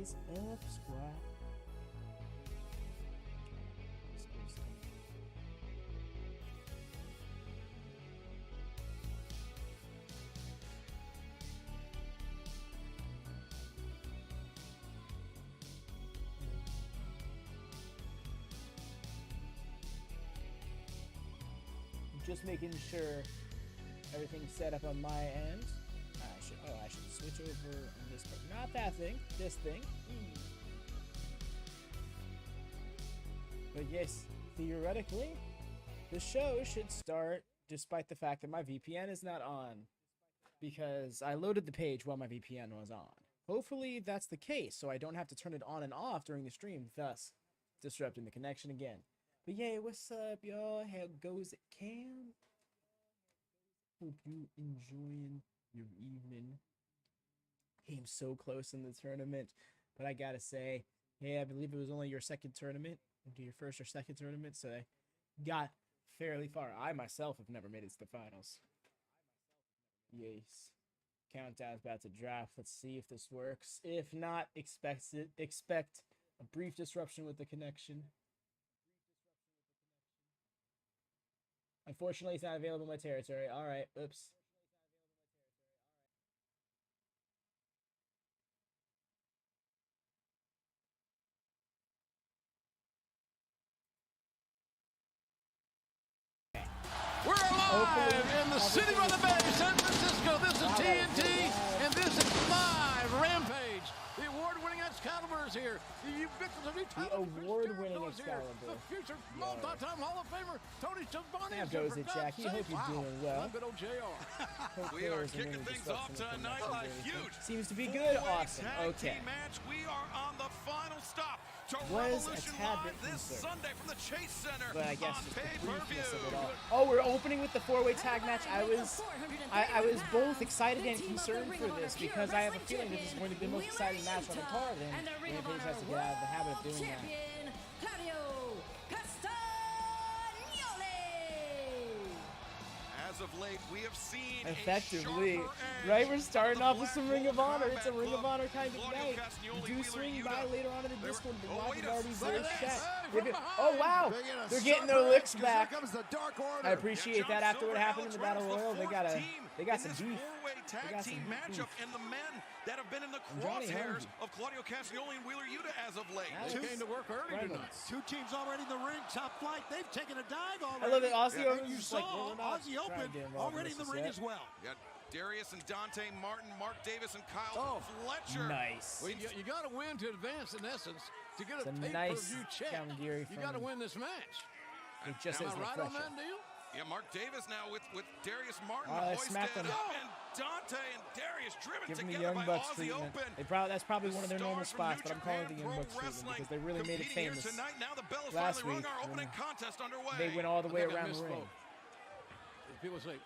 is up, squad? Just making sure everything's set up on my end. I should switch over on this part. Not that thing, this thing. But yes, theoretically, the show should start despite the fact that my VPN is not on, because I loaded the page while my VPN was on. Hopefully that's the case, so I don't have to turn it on and off during the stream, thus disrupting the connection again. But yeah, what's up, y'all? How goes it, Cam? Hope you enjoying your evening. Came so close in the tournament, but I gotta say, hey, I believe it was only your second tournament, into your first or second tournament, so I got fairly far. I myself have never made it to the finals. Yes. Countdown's about to draft. Let's see if this works. If not, expect a brief disruption with the connection. Unfortunately, it's not available in my territory. All right. Oops. We're live in the city by the bay, San Francisco. This is TNT, and this is live Rampage. The award-winning Excalibur is here. The award-winning Excalibur. The future multi-time Hall of Famer, Tony Schiavone. How goes it, Jackie? Hope you're doing well. Good old JR. We are kicking things off tonight like huge. Seems to be good. Awesome. Okay. Match. We are on the final stop to Was Revolution a tad Live bit this Sunday from the Chase Center but I guess on just the pay-per-view. briefness of it all. Oh, we're opening with the four-way tag match. I was both excited and concerned for this because I have a feeling this is going to be the most exciting match on the card, and Rampage has to get out of the habit of doing that. Claudio Castagnoli. As of late, we have seen Effectively, right? We're starting off with some Ring of Honor. It's a Ring of Honor kind of night. Do swing by later on in the Discord. The watch is already very set. Oh wow, they're getting their licks back. I appreciate that. After what happened in the Battle Royal, they got some beef. Tag team matchup, and the men that have been in the crosshairs of Claudio Castagnoli and Wheeler Yuta as of late. They came to work early tonight. Two teams already in the ring, top flight. They've taken a dive already. I love it. Aussie Yeah, Open. you saw Aussie Open already in the ring as well. Got Darius and Dante Martin, Mark Davis and Kyle Fletcher. Nice. Well, you got to win to advance, in essence. To get a nice pay-per-view check, you got to win this match. It just Am is I right on refreshing. that deal? Yeah, Mark Davis now with Darius Martin hoisted up, him. and Dante and Darius driven Give them the together Young by Bucks Aussie treatment. Open. That's probably one of their normal Stars spots, but I'm calling it the Young Bucks treatment because they really made it famous Tonight. Now the bell is last finally week. rung. Our opening contest underway. They went all the way I think I around the ring. misspoke. People say,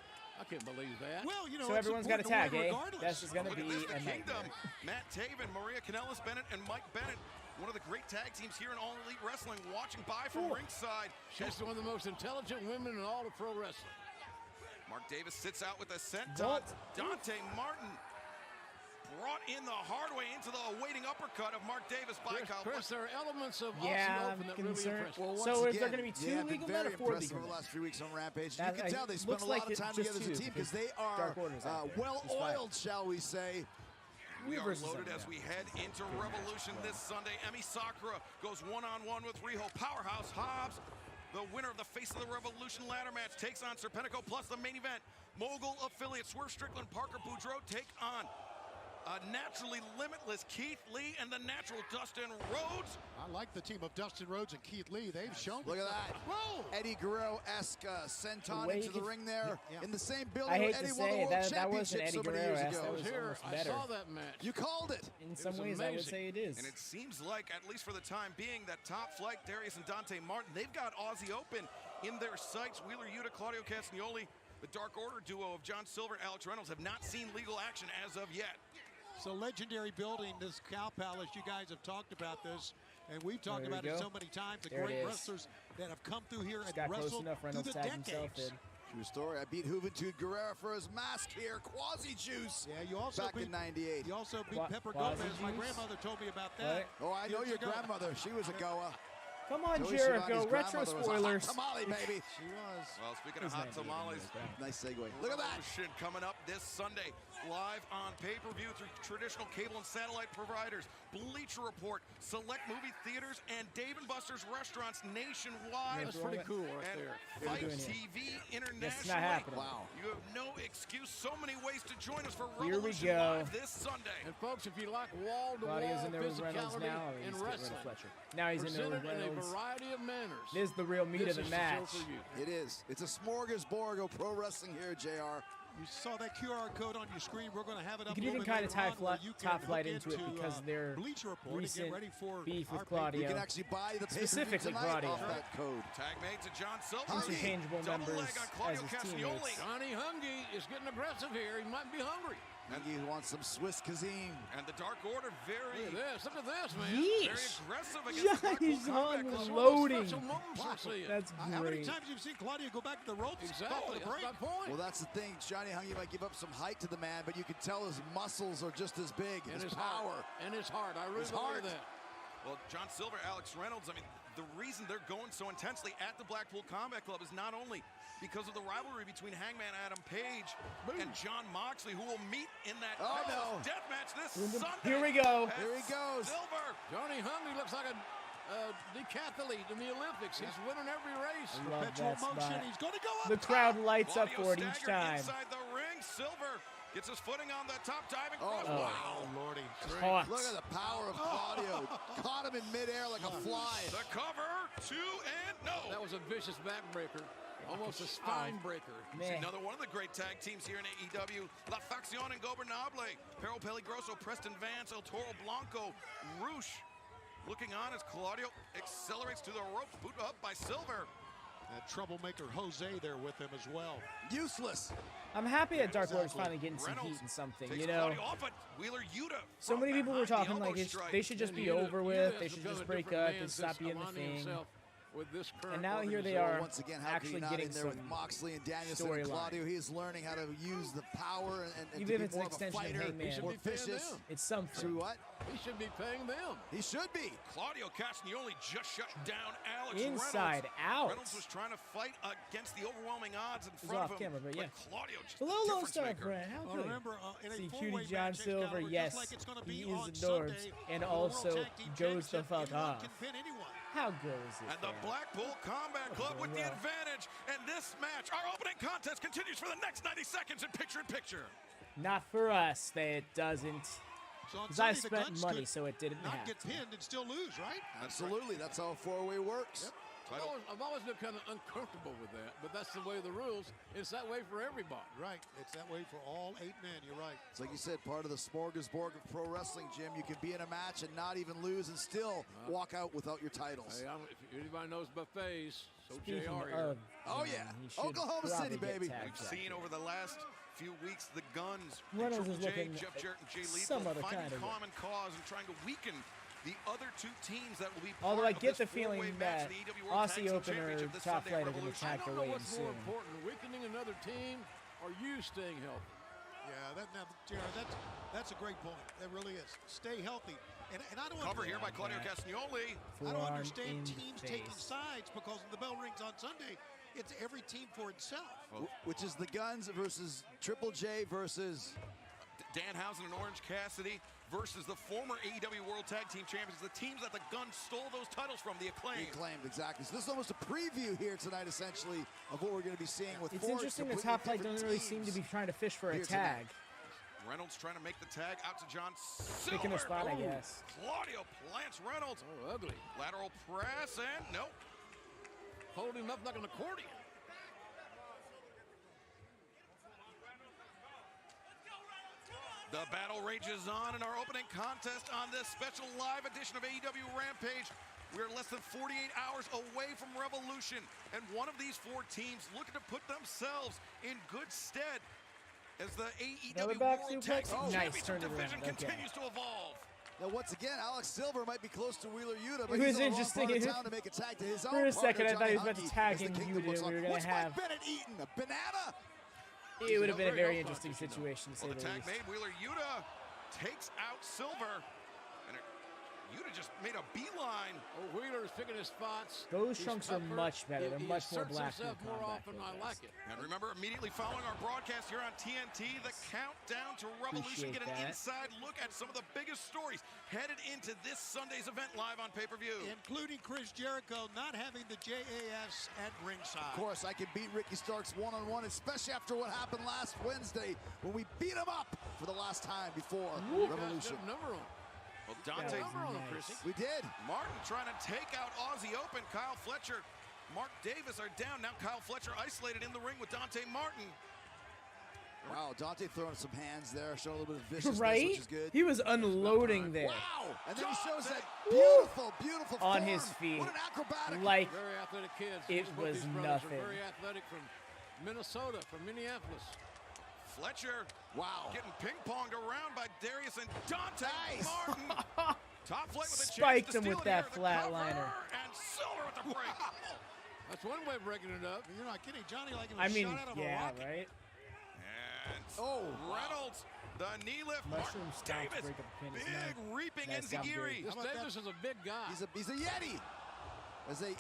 I can't believe that. Well, you know, So everyone's got a tag, eh? regardless. That's just going to Look be at this, a the Kingdom. nightmare. Matt Taven, Maria Kanellis Bennett, and Mike Bennett. One of the great tag teams here in All Elite Wrestling, watching by from ringside. She's one of the most intelligent women in all of pro wrestling. Mark Davis sits out with a senton. Dante Martin brought in the hard way into the awaiting uppercut of Mark Davis by Kyle Chris, there are elements of Yeah, Aussie I'm Open that really concerned. impress me. Well, So once is there again, going to be two have been legal men or very four impressive legal over the men? last 3 weeks on Rampage. That- You can tell they spent looks a lot like of time just together as a two, team because they because are Dark Order's out there. well-oiled, shall we say. We are versus loaded them, as yeah. we head into Revolution this Sunday. Emi Sakura goes one-on-one with Riho. Powerhouse Hobbs, the winner of the Face of the Revolution ladder match, takes on Serpentico, plus the main event. Mogul affiliate Swerve, Strickland, Parker, Boudreaux take on naturally limitless Keith Lee and the natural Dustin Rhodes. I like the team of Dustin Rhodes and Keith Lee. They've shown. Look at that. Whoa! Eddie Guerrero-esque senton way into you the could- ring there in the same building I where hate Eddie to won the say World that wasn't Championship Eddie so many years Guerrero. ago. That I was was here. almost I better. saw that match. You called it. In some was ways, I would amazing. say it is. And it seems like, at least for the time being, that top flight, Darius and Dante Martin, they've got Aussie Open in their sights. Wheeler Yuta, Claudio Castagnoli, the Dark Order duo of John Silver and Alex Reynolds have not seen legal action as of yet. So legendary building, this Cow Palace. You guys have talked about this, and we've talked There we about it go. so many times. The There it great is. wrestlers that have come through here Just and got close wrestled enough. through Reynolds the tagged himself decades. in. True story. I beat Juventud Guerrera for his mask here. Quasi Juice. Yeah, you also back beat, in '98. You also beat Pepper Quasi Gomez. My Juice? grandmother told me about that. Oh, I know years your ago. grandmother. She was a goa. Come on, Joey Jericho. Shivani's Retro grandmother was a hot spoilers. tamale, baby. She was. Well, speaking His of hot name didn't tamales, even know that. Nice segue. Look at that. Revolution coming up this Sunday, live on pay-per-view through traditional cable and satellite providers, Bleacher Report, select movie theaters, and Dave & Buster's restaurants nationwide. That's pretty cool right And there. Fight doing it. TV internationally. Yes, it's not happening. Wow. You have no excuse. So many ways to join us for Here we Revolution go. Live this Sunday. And folks, if you like wall-to-wall Claudio's in there with Reynolds physicality now, or he's in getting rid wrestling, of Fletcher. Now he's in there with presented in a Reynolds. variety of manners, This is the real meat this of the is the show match. for you. It is. It's a smorgasbord of pro wrestling here, JR. You saw that QR code on your screen. We're going to have it up You a can little even bit kind of later on where you can top look flight into it because their Bleacher Report and recent get ready for beef with our Claudio. You can actually buy the pay-per-view Specifically tonight Claudio. off that code. Tag made to John Silver. Interchangeable Double members leg on Claudio as his Castagnoli. teammates. Johnny Hungy is getting aggressive here. He might be hungry. Yogi wants some Swiss cuisine. And the Dark Order very, Look at this. Look at this, man. very Yeesh. aggressive against the He's Blackpool Combat Club. unloading. Special moments we're seeing. That's How many great. times have you seen Claudio go back to the ropes? Exactly. Call for the That's break? my point. Well, that's the thing. Johnny Hungy might give up some height to the man, but you can tell his muscles are just as big. and his heart. power. And his heart. I really His believe heart. that. Well, John Silver, Alex Reynolds, I mean, the reason they're going so intensely at the Blackpool Combat Club is not only because of the rivalry between Hangman Adam Page and John Moxley, who will meet in that Oh, no. death match this Sunday. Here we go. at Here he goes. Silver. Johnny Hungy looks like a decathlete in the Olympics. He's winning every race. Love Perpetual that motion. spot. He's going to go up The top. crowd lights up Claudio for it each staggered time. inside the ring. Silver gets his footing on the top diving Oh, cross. wow. Lordy. Hot. Look at the power of Claudio. Caught him in midair like a fly. The cover, 2 and no. That was a vicious backbreaker. Almost a spine breaker. Man. Another one of the great tag teams here in AEW. La Facción Ingobernable. Pero Peligroso, Preston Vance, El Toro Blanco, Roosh. Looking on as Claudio accelerates to the ropes, boot up by Silver. That troublemaker Jose there with him as well. Useless. I'm happy that Dark Lord's Exactly. finally getting some Reynolds heat and something, takes you know. Claudio off, but Wheeler Yuta So from many people were behind the talking like elbow it's, strike. they should just And be Yuta- over Yuta with. has They should become just a break different up man and since stop being the aligning thing. himself with this current And now here they organization. are. Once again, how could actually he not getting in there with some Moxley and Danielson and storyline. Claudio? He is learning how to use the power and Even to if be it's an more of a extension of fighter, Hangman. He should more be paying vicious. them. It's something. Through what? He should be paying them. He should be. Claudio Castagnoli just shut down Alex Inside Reynolds. out. Reynolds was trying to fight against the overwhelming odds in was front off of him. camera, but yeah. Claudio just The a low difference stuff, maker. Brad. How Well, good? remember, in a See, four-way Cutie John match, Silver, Excalibur, yes, just like it's gonna he be on is adorbs, Sunday and for the World also Tag Team goes the Championship. fuck Anyone off. can pin anyone. How good is it? And the man? Blackpool Combat Club with the rough. advantage. And this match, our opening contest, continues for the next 90 seconds in picture-in-picture. Not for us, that it doesn't. So on Because I Sunday, the spent Guns money, could so it didn't not have get to. pinned and still lose, right? Absolutely. That's how a four-way works. I've always been kind of uncomfortable with that, but that's the way of the rules. It's that way for everybody. Right. It's that way for all 8 men. You're right. It's like you said, part of the smorgasbord of pro wrestling, Jim. You can be in a match and not even lose and still walk out without your titles. Hey, if anybody knows buffets, so Speaking JR here. of, Oh, yeah. he should Oklahoma City, probably get baby. tag We've jacket. seen over the last few weeks the Guns, Reynolds Triple is J, looking Jeff Jarrett, and Jay some Lethal other finding kind of way. common cause and trying to weaken the other two teams that will be part Although I of get this the feeling four-way match that in the AEW World Tag Aussie Team opener Championship this top Sunday flight at are going to Revolution. attack I their don't way know in what's more soon. important, weakening another team or you staying healthy. Yeah, that's a great point. That really is. Stay healthy. And I don't Cover here by Claudio Castagnoli. I don't Forearm understand in teams the taking face. sides because when the bell rings on Sunday, it's every team for itself. Which is the Guns versus Triple J versus Danhausen and Orange Cassidy versus the former AEW World Tag Team Champions, the teams that the Guns stole those titles from, the Acclaim. Acclaimed, exactly. So this is almost a preview here tonight, essentially, of what we're going to be seeing with It's four interesting that completely Top Flight different doesn't really seem to be teams. trying to fish for a here tag. Reynolds trying to make the tag out to John Silver. Picking a spot, I Ooh, guess. Claudio plants Reynolds. Oh, ugly. Lateral press and nope. Hold him up like an accordion. The battle rages on in our opening contest on this special live edition of AEW Rampage. We're less than 48 hours away from Revolution, and one of these four teams looking to put themselves in good stead as the Another AEW back World suplex? Tag Team Nice, Championship turned it around, division okay. continues to evolve. Now, once again, Alex Silver might be close to Wheeler Yuta, but It was he's on the wrong interesting. part of town to make a tag to his own For a partner, second, I thought he was Johnny about to Hungy, tag as the in Kingdom Yuta, looks and we on. were gonna What's have- Mike Bennett eating? A banana? It would have been a Very very well interesting focused, situation, to say Well, the the tag least. made. Wheeler Yuta takes out Silver. And Yuta just made a beeline. Oh, Wheeler's picking his spots. Those He's trunks are tougher. much better. They're He much more asserts black himself in more combat often. feel, I guys. like it. And remember, immediately following our broadcast here on TNT, the countdown to Revolution. Appreciate Get an that. inside look at some of the biggest stories headed into this Sunday's event live on pay-per-view. Including Chris Jericho not having the JAS at ringside. Of course, I can beat Ricky Starks one-on-one, especially after what happened last Wednesday when we beat him up for the last time before Revolution. Number one. Well, That Dante was Number on him, nice. Chrissy. We did. Martin trying to take out Aussie Open. Kyle Fletcher, Mark Davis are down. Now Kyle Fletcher isolated in the ring with Dante Martin. Wow, Dante throwing some hands there, showing a little bit of viciousness, Right? which is good. He was unloading there. Wow! And then he shows that beautiful, beautiful On form. his feet. What an acrobatic. Like, Very athletic kids. It Both was these brothers nothing. Are very athletic from Minnesota, from Minneapolis. Fletcher Wow. getting ping-ponged around by Darius and Dante Nice. Martin. Top flight with a chance Spiked to him steal with it here. that The flatliner. cover, and Silver with the break. That's one way of breaking it up. You're not kidding. Johnny like it was I mean, shot out of a yeah, rocket. right? And Oh, Reynolds, the knee lift. Mushroom Martin stop to Davis, break up the pin is big nice. reaping Nice job, enziguri. This How about Davis is a big guy. he's a Yeti. As they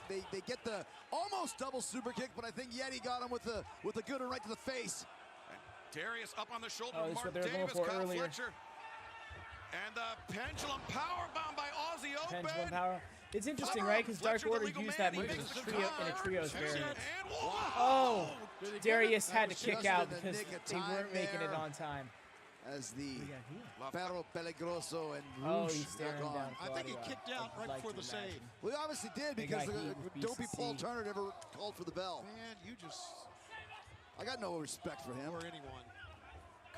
get the almost double super kick, but I think Yeti got him with a good one right to the face. Darius up on the shoulder Oh, of that's what Martin they were going Davis, for Kyle earlier. Fletcher. And the pendulum powerbomb by Aussie Open. Pendulum power. It's interesting, Cover right? up. Because Dark Fletcher, the Order legal used man. that He move makes the in a cover. trios variant. And whoa! Oh! Did he get Darius it? had to was kick just out in the because nick of they time weren't making it there. on time. As the We got here. Ferro Peligroso and Oh, Roosh he's back staring on. down I think he Claudio. kicked out I'd right like before to the save. imagine. We obviously did They because got the heat with dopey Paul BCC. Turner never called for the bell. Man, you just I got no respect for him. or anyone.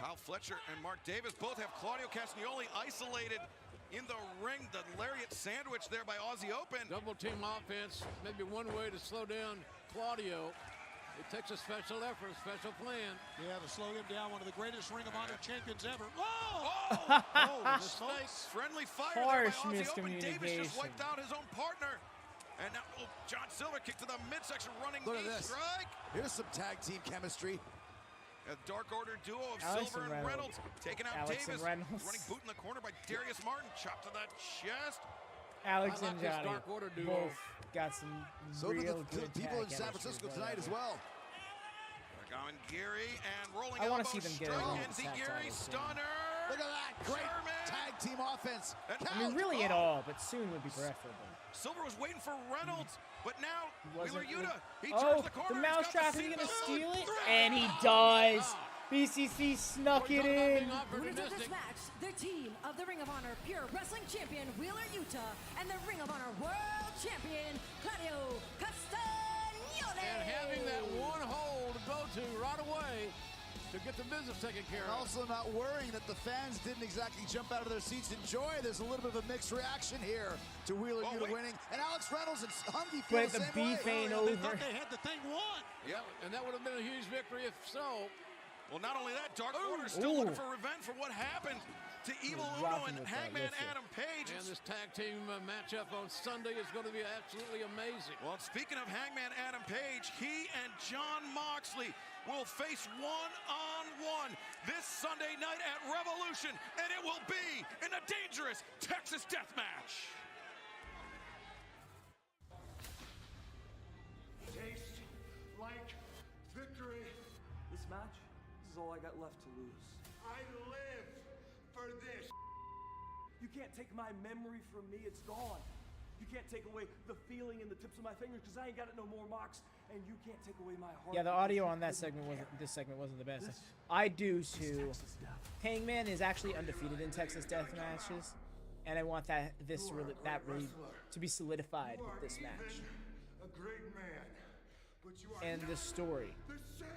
Kyle Fletcher and Mark Davis both have Claudio Castagnoli isolated in the ring. The lariat sandwich there by Aussie Open. Double team offense, maybe one way to slow down Claudio. It takes a special effort, a special plan. Yeah, to slow him down, one of the greatest Ring of Honor champions ever. Whoa! Oh, mistake. friendly fire Harsh there by Aussie Open. Davis just miscommunication. wiped out his own partner. And now John Silver kick to the midsection, running Look at knee this. strike. Here's some tag team chemistry. A Dark Order duo of Alex Silver and and Reynolds. Reynolds. Taking out Alex and Davis. Reynolds. Running boot in the corner by Darius Martin. Chop to the chest. Alex I like and this Johnny Dark Order duo. both got some So do real the good people in tag San chemistry, Francisco but tonight as whatever. well. Gary and rolling I wanna elbow see them get strike. a NZ tag Gary title soon. stunner. Look at that. Great Sherman. tag team offense. And I mean, really at all, but soon would be preferable. Silver was waiting for Reynolds, but now Wheeler Wasn't- Yuta. He Oh, turns the corner. the he's got mousetrap, is he seam gonna of steal it? food. And he does. BCC snuck it in. Winners of this match, the team of the Ring of Honor Pure Wrestling Champion Wheeler Yuta and the Ring of Honor World Champion Claudio Castagnoli. And having that one hole to go to right away to get the business taken care And of. also not worrying that the fans didn't exactly jump out of their seats in joy. There's a little bit of a mixed reaction here to Wheeler Oh, Yuta wait. winning. And Alex Reynolds and Hungy feel But the the same beef way. ain't They over. thought they had the thing won. Yep. And that would have been a huge victory if so. Well, not only that, Dark Order still Ooh. looking for revenge for what happened to Evil Uno rocking and with that Hangman lift it. Adam Page. And this tag team matchup on Sunday is going to be absolutely amazing. Well, speaking of Hangman Adam Page, he and John Moxley will face one-on-one this Sunday night at Revolution, and it will be in a dangerous Texas death match. Taste like victory. This match, this is all I got left to lose. I live for this. You can't take my memory from me, it's gone. You can't take away the feeling in the tips of my fingers because I ain't got it no more, Mox. And you can't take away my heart. Yeah, the because audio you on that couldn't segment care. wasn't. This segment wasn't the best. This I do is too. Texas Death. Hangman is actually undefeated in Texas Death matches, and I want that to be solidified You with are this even match a great man, but you are and not the story. the same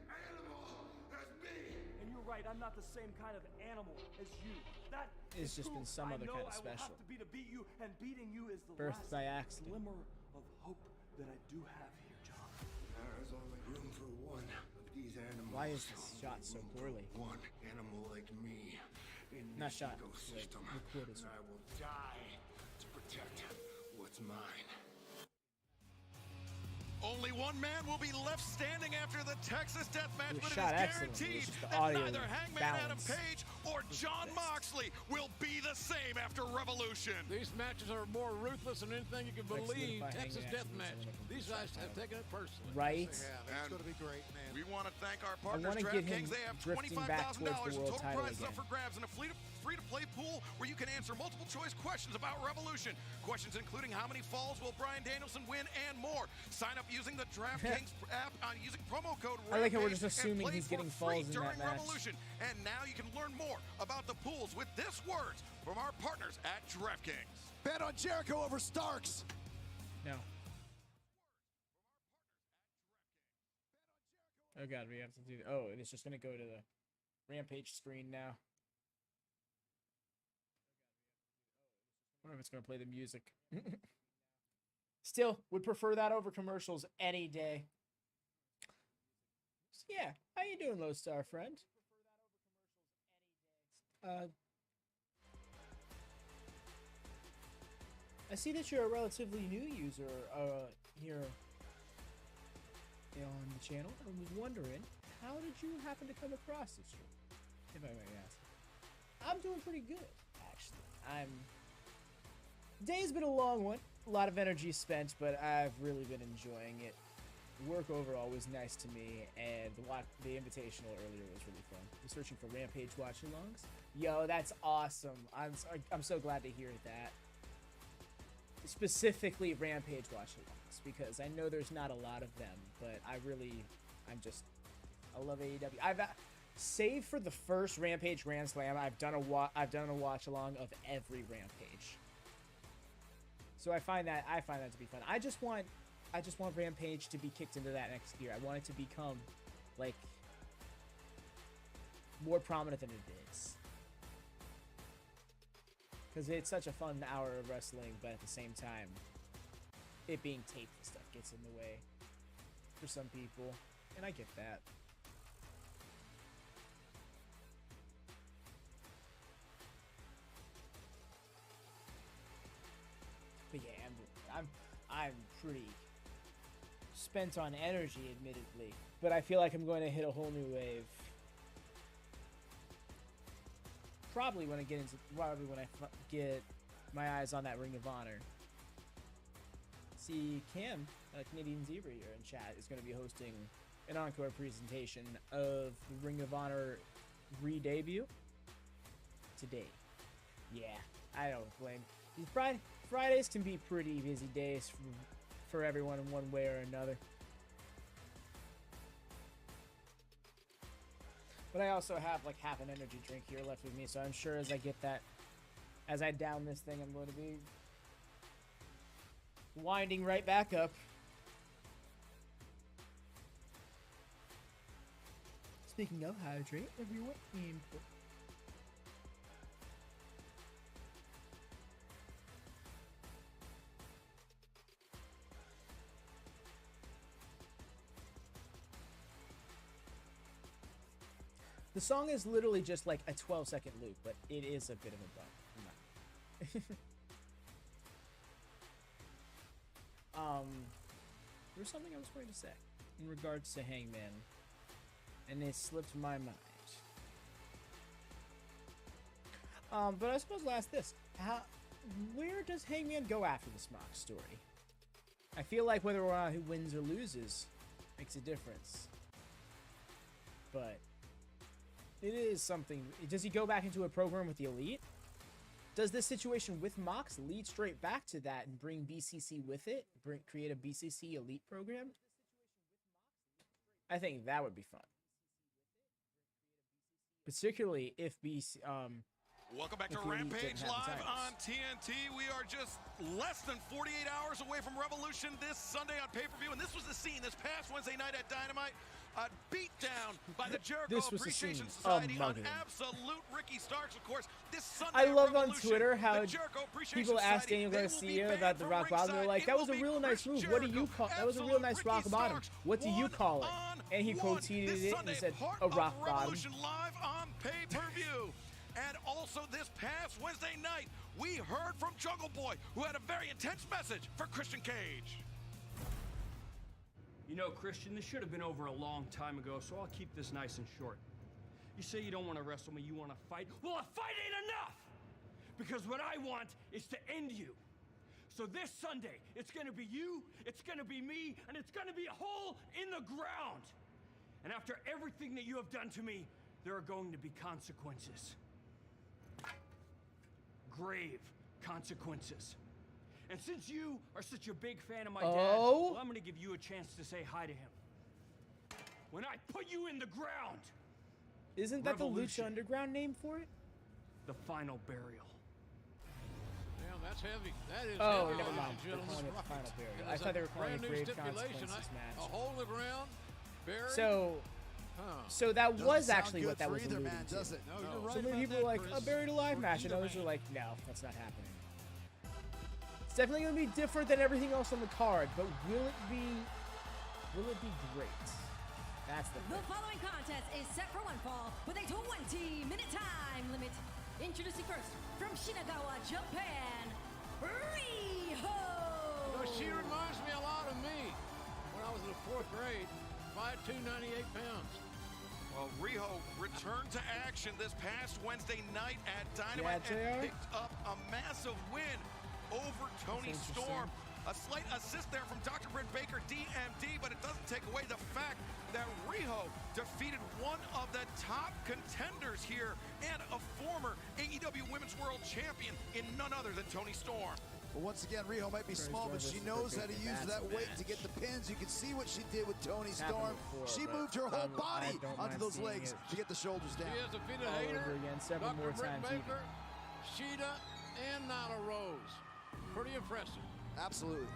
animal as me. And you're right, I'm not the same kind of animal as you. That It's is just who been some I other know kind of I will special. have to be to beat you, and beating you is the Birthed last by accident. glimmer of hope that I do have here, John. There is only room for one of these animals. Why is this shot so poorly? One animal like me Not shot. Ecosystem, Recorded. and I will die to protect what's mine. Only one man will be left standing after the Texas death match, It was but shot it is excellently. guaranteed It's just the that audio neither Hangman Adam balance. Page or Jon Moxley will be the same after Revolution. These matches are more ruthless than anything you can believe. solidify Texas Hangman Deathmatch. Action These guys have taken it personally. Right? Yeah, it's going to be great, man. We want to thank our I partners, wanna get him DraftKings. They have drifting back $25,000 towards the in world total title prizes up again. for grabs and a free-to-play pool where you can answer multiple choice questions about Revolution. Questions including how many falls will Bryan Danielson win and more. Sign up using the DraftKings app using promo code I like how we're Rampage just assuming and play he's for getting free falls in during that match. Revolution. And now you can learn more about the pools with this words from our partners at DraftKings. Bet on Jericho over Starks. No. Oh god, we have to do. Oh, and it's just gonna go to the Rampage screen now. I wonder if it's gonna play the music. Still, would prefer that over commercials any day. So yeah, how you doing, Lodestar friend? I see that you're a relatively new user here on the channel. I was wondering, how did you happen to come across this stream? If I may ask. I'm doing pretty good, actually. Day's been a long one. A lot of energy spent, but I've really been enjoying it. Work overall was nice to me, and the invitational earlier was really fun. I'm searching for Rampage Watchalongs. Yo, that's awesome. I'm so glad to hear that. Specifically Rampage Watchalongs, because I know there's not a lot of them, but I love AEW. Save for the first Rampage Grand Slam, I've done a watch along of every Rampage. So I find that to be fun. I just want Rampage to be kicked into that next gear. I want it to become like more prominent than it is. Because it's such a fun hour of wrestling, but at the same time, it being taped and stuff gets in the way for some people, and I get that. But yeah, I'm pretty spent on energy, admittedly, but I feel like I'm going to hit a whole new wave. Probably when I get my eyes on that Ring of Honor. See, Cam, Canadian Zebra here in chat, is going to be hosting an encore presentation of the Ring of Honor re-debut today. Yeah, I don't blame. Fridays can be pretty busy days for everyone in one way or another. But I also have like half an energy drink here left with me, so I'm sure as I down this thing, I'm going to be winding right back up. Speaking of hydrate, everyone input. The song is literally just like a 12-second loop, but it is a bit of a bump. There's something I was going to say in regards to Hangman, and it slipped my mind. But I suppose I'll ask this: where does Hangman go after this Mox story? I feel like whether or not who wins or loses makes a difference, but it is something. Does he go back into a program with the Elite? Does this situation with Mox lead straight back to that and bring BCC with it? Create a BCC Elite program? I think that would be fun. Particularly if Welcome back to if the Elite Rampage didn't have the Live titles. on TNT. We are just less than 48 hours away from Revolution this Sunday on pay-per-view, and this was the scene this past Wednesday night at Dynamite. A beatdown by the Jericho This was the Appreciation scene. Society on Amazing. absolute Ricky Starks, of course. This Sunday I at love on Revolution, Twitter how the Jericho Appreciation people asked Society, Daniel they will be Garcia banned about the from Rock Bottom. They're ringside. like, It that was a will be real nice Chris move. What do you Jericho, call? That was a real nice Absolute Rock Ricky Bottom. Starks, What do you call it? And he one-on-one quote-tweeted this it Sunday, and said part a of Rock Bottom. Revolution Live on pay-per-view. And also this past Wednesday night, we heard from Jungle Boy, who had a very intense message for Christian Cage. You know, Christian, this should have been over a long time ago, so I'll keep this nice and short. You say you don't want to wrestle me, you want to fight? Well, a fight ain't enough! Because what I want is to end you. So this Sunday, it's gonna be you, it's gonna be me, and it's gonna be a hole in the ground. And after everything that you have done to me, there are going to be consequences. Grave consequences. And since you are such a big fan of my dad, well, I'm gonna give you a chance to say hi to him. When I put you in the ground! Isn't that the Lucha Underground name for it? The final burial. Damn, that's heavy. That is heavy. Never mind. They're calling it the final burial. I thought they were calling it grave consequences match. A hole in the ground, buried. So that was actually what that was alluding to. Does it? No, you're right. So many people are like, a buried alive match, and others are like, no, that's not happening. It's definitely going to be different than everything else on the card, but will it be great? That's the thing. The following contest is set for one fall with a 20-minute time limit. Introducing first, from Shinagawa, Japan, Riho! You know, she reminds me a lot of me when I was in the 4th grade, 5'2", 98 pounds. Well, Riho returned to action this past Wednesday night at Dynamite and picked up a massive win over Toni Storm. A slight assist there from Dr. Britt Baker, DMD, but it doesn't take away the fact that Riho defeated one of the top contenders here and a former AEW Women's World Champion in none other than Toni Storm. Well, once again, Riho might be small, but she knows how to use that weight to get the pins. You can see what she did with Toni Storm. She moved her whole body onto those legs to get the shoulders down. She has defeated Hayter, several more times. Baker, Sheeta, and Nyla Rose. Pretty impressive. Absolutely.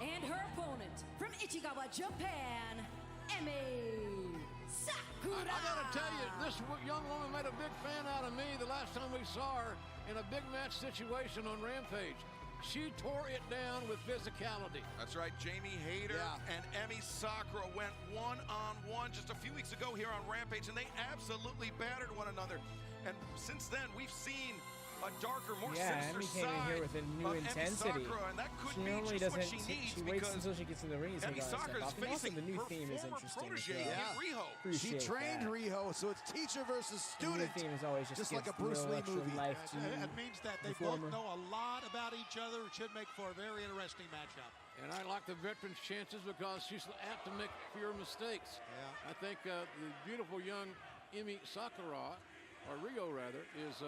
And her opponent from Ichigawa, Japan, Emi Sakura. I gotta tell you, this young woman made a big fan out of me the last time we saw her in a big match situation on Rampage. She tore it down with physicality. That's right, Jamie Hayter and Emi Sakura went one-on-one just a few weeks ago here on Rampage, and they absolutely battered one another. And since then, we've seen a darker, more sinister Emi came in here with a new intensity. Sakura, and that could she be normally just doesn't. what she needs She waits until she gets in the ring to take all that stuff off. And also, the new theme is interesting. Riho. She trained Riho, so it's teacher versus student. The new theme is always just like a Bruce Lee movie. Life to it means that they both know a lot about each other. It should make for a very interesting matchup. And I like the veteran's chances because she's apt to make fewer mistakes. Yeah. I think the beautiful young Emi Sakura, or Riho rather, is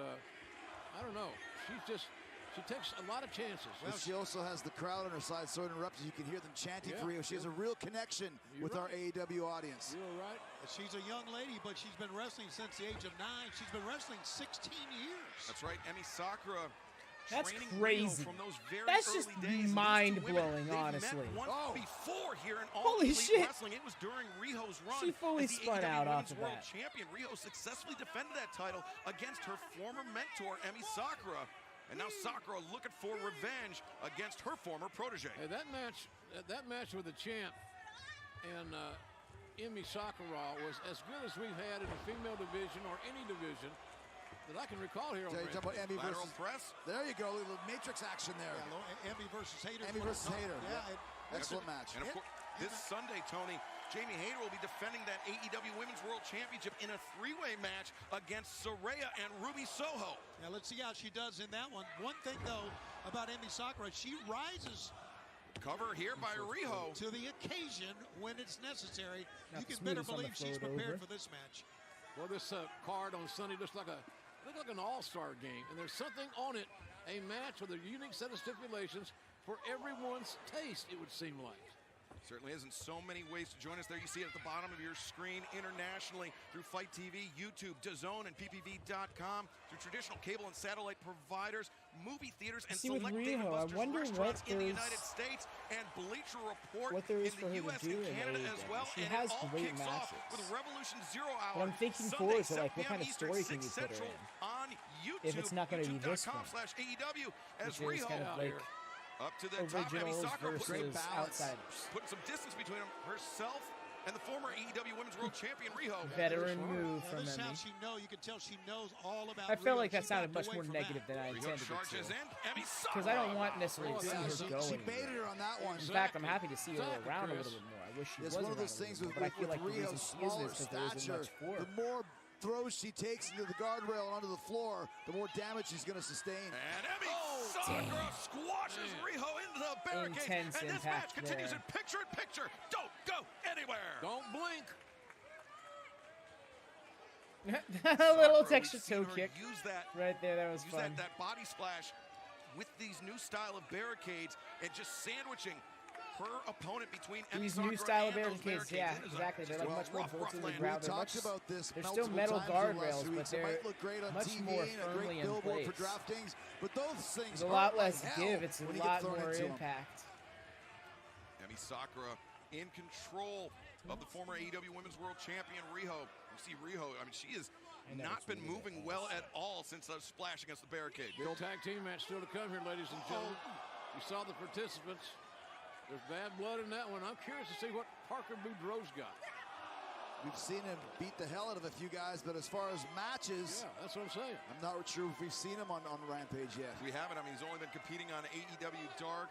I don't know. She takes a lot of chances. Well, she also has the crowd on her side, so it interrupts. You can hear them chanting for Riho. She has a real connection with our AEW audience. You're right. She's a young lady, but she's been wrestling since the age of 9. She's been wrestling 16 years. That's right, Emi Sakura. That's crazy. From those very That's just mind-blowing, honestly. Before here in all Holy shit. Wrestling, it was during Riho's run. She fully as the spun AEW out off Women's of World that. Champion. Riho successfully defended that title against her former mentor, Emi Sakura. And now Sakura looking for revenge against her former protege. Hey, that match with the champ and Emi Sakura was as good as we've had in the female division or any division that I can recall here on Talking about Emi Lateral versus press. There you go, little matrix action there. Yeah, Emi versus Hayter. Emi versus Hayter. Yeah, excellent match. And of course, this Sunday, Tony, Jamie Hayter will be defending that AEW Women's World Championship in a 3-way match against Saraya and Ruby Soho. Now let's see how she does in that one. One thing though about Emi Sakura, she rises. Cover here by Riho. To the occasion when it's necessary. Not you can the better smoothest on the believe she's float prepared over. for this match. Well, this card on Sunday looks like an all-star game, and there's something on it, a match with a unique set of stipulations for everyone's taste, it would seem like. Certainly isn't so many ways to join us there. You see it at the bottom of your screen internationally through Fight TV, YouTube, DAZN, and PPV.com, through traditional cable and satellite providers, movie theaters, and See, with select Riho, Dave & I Buster's wonder restaurants what in the there's- United States and Bleacher Report what there is in for the her to US do and in Canada AEW. as well. She And has it all great kicks off matches. with Revolution 0 Hour. But I'm thinking Sunday, forward to, like, 7 what kind of Eastern, story can 6 you put her Central in? on YouTube, If it's not going to be this one. youtube.com/AEW as Which is Riho kind of like up to the top. Emi originals Sakura versus putting outsiders. putting some distance between herself and the former AEW Women's World Champion Riho. Veteran move from This is how Emi. she know. You can tell she knows all about I felt like Riho. that She sounded backed much away more from negative that. than I Riho intended it charges to. in. Emi Sakura. Because I don't want necessarily to see her go She anywhere. baited her on that one. In fact, I'm happy to see her around a little bit more. I wish she It's was one of around those a things little with, bit more, but I feel like the reason Riho's she is smaller this because there isn't stature, much for her. the more throws she takes into the guardrail and onto the floor, the more damage she's going to sustain. And Emi Sakura squashes Riho into the barricade. Intense And this impact match continues there. in picture-in-picture. Don't go anywhere. Don't blink. A little Sakura, texture we've seen toe her kick Use that, right there. That was use fun. that body splash with these new style of barricades and just sandwiching her opponent between Emi These Sakura new style of and those barricades, yeah, It is exactly. They're like just much more rough bolted to the land. ground. We They're talked much, about this they're multiple still metal times in the last guardrails, few but weeks. It they're might look great on much TV more and a firmly great in billboard place. for DraftKings, but those things There's a hurt lot like less hell give. It's a when you lot get thrown more into 'em. impact. Emi Sakura in control of the former AEW Women's World Champion Riho. You see Riho, I mean, she has not been moving well at all since the splash against the barricade. Big tag team match still to come here, ladies and gentlemen. You saw the participants. There's bad blood in that one. I'm curious to see what Parker Boudreaux's got. We've seen him beat the hell out of a few guys, but as far as matches, Yeah, that's what I'm saying. I'm not sure if we've seen him on Rampage yet. We haven't. I mean, he's only been competing on AEW Dark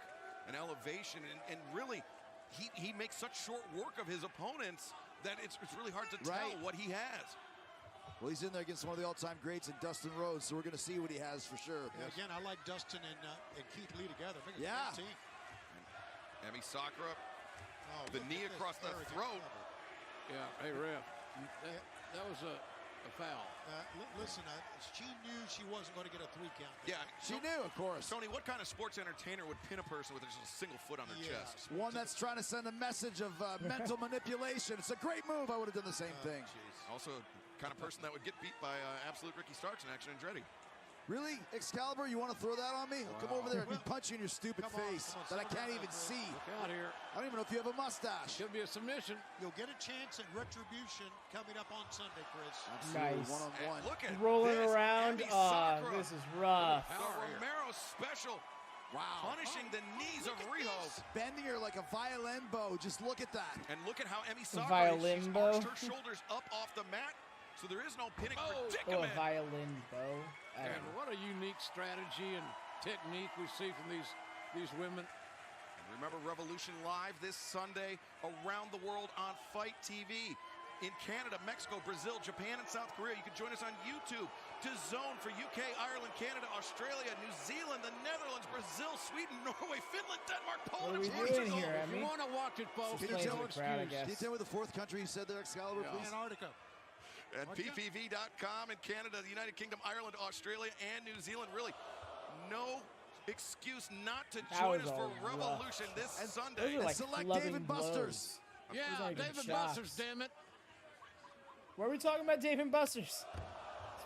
and Elevation, and really, he makes such short work of his opponents that it's really hard to tell what he has. Well, he's in there against one of the all-time greats in Dustin Rhodes, so we're going to see what he has for sure. Yeah, again, I like Dustin and Keith Lee together. Make a Yeah. great team. Emi Sakura, Oh, the look knee at this. across the Very good throat. cover. Yeah, hey, ref. That was a foul. Listen, she knew she wasn't going to get a 3 count. Yeah, She knew, of course. Tony, what kind of sports entertainer would pin a person with just a single foot on their chest? One that's trying to send a message of mental manipulation. It's a great move. I would have done the same thing. Also, kind of person that would get beat by absolute Ricky Starks in Action Andretti. Really? Excalibur, you want to throw that on me? I'll come over there and punch you in your stupid Come on, face come on, that I settle can't down, even Chris. see. Look out here. I don't even know if you have a mustache. Should be a submission. You'll get a chance at retribution coming up on Sunday, Chris. Absolutely, Nice. one-on-one. Look at Rolling this. around. Emi Ah, Sakura, this is rough. the Romero special, punishing the knees of Riho. Bending her like a violin bow. Just look at that. And look at how Emi Sakura, Violin she's bow. arched her shoulders up off the mat, so there is no pinning Oh, a predicament. violin bow. I don't And know. what a unique strategy and technique we see from these women. Remember Revolution Live this Sunday around the world on Fight TV. In Canada, Mexico, Brazil, Japan, and South Korea. You can join us on YouTube. DAZN for UK, Ireland, Canada, Australia, New Zealand, the Netherlands, Brazil, Sweden, Norway, Finland, Denmark, Poland, What are and we doing Portugal. here, If you Emi? want to watch it, folks, Just there's playing no to the crowd, I excuse. guess. Can you tell me the fourth country you said there, Excalibur, please? Antarctica. And PPV.com in Canada, the United Kingdom, Ireland, Australia, and New Zealand. Really, no excuse not to That join was us for all rough. Revolution this Those Sunday. are like select clubbing David blows. Busters. Yeah, Those aren't even David shots. Busters, damn it. What are we talking about, Dave and Buster's?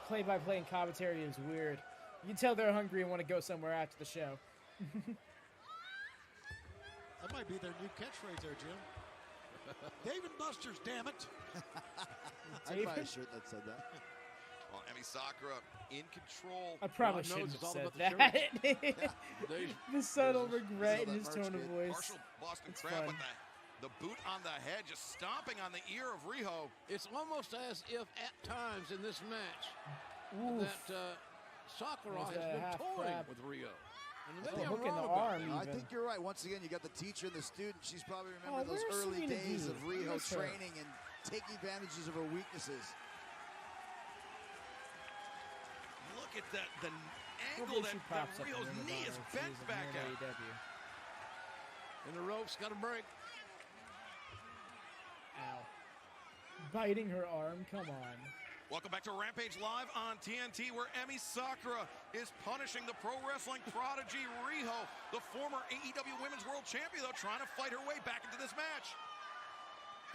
Play-by-play and commentary is weird. You can tell they're hungry and want to go somewhere after the show. That might be their new catchphrase there, Jim. Dave and Buster's, damn it. I'd buy a shirt that said that. Well, Emi Sakura in control. I probably God knows shouldn't it's have all said about the that. They- The subtle business. regret in that his merch tone of kid. voice. Partial Boston It's Crab fun. with the boot on the head, just stomping on the ear of Riho. It's almost as if at times in this match Oof. that Sakura Was has that a been half toying crab? with Rio. And Oh, maybe I'm hook in wrong the about arm. that. I Even. think you're right. Once again, you got the teacher and the student. She's probably remembering those where's early Serena days Deeb? of Riho Where's her? training and taking advantages of her weaknesses. Look at that, the angle Hopefully that, she that pops up in Rio's Ring of knee Honor is if she bent is back in at. AEW. And the ropes got a break. Ow. Biting her arm? Come on. Welcome back to Rampage Live on TNT, where Emi Sakura is punishing the pro wrestling prodigy Riho, the former AEW Women's World Champion, though, trying to fight her way back into this match.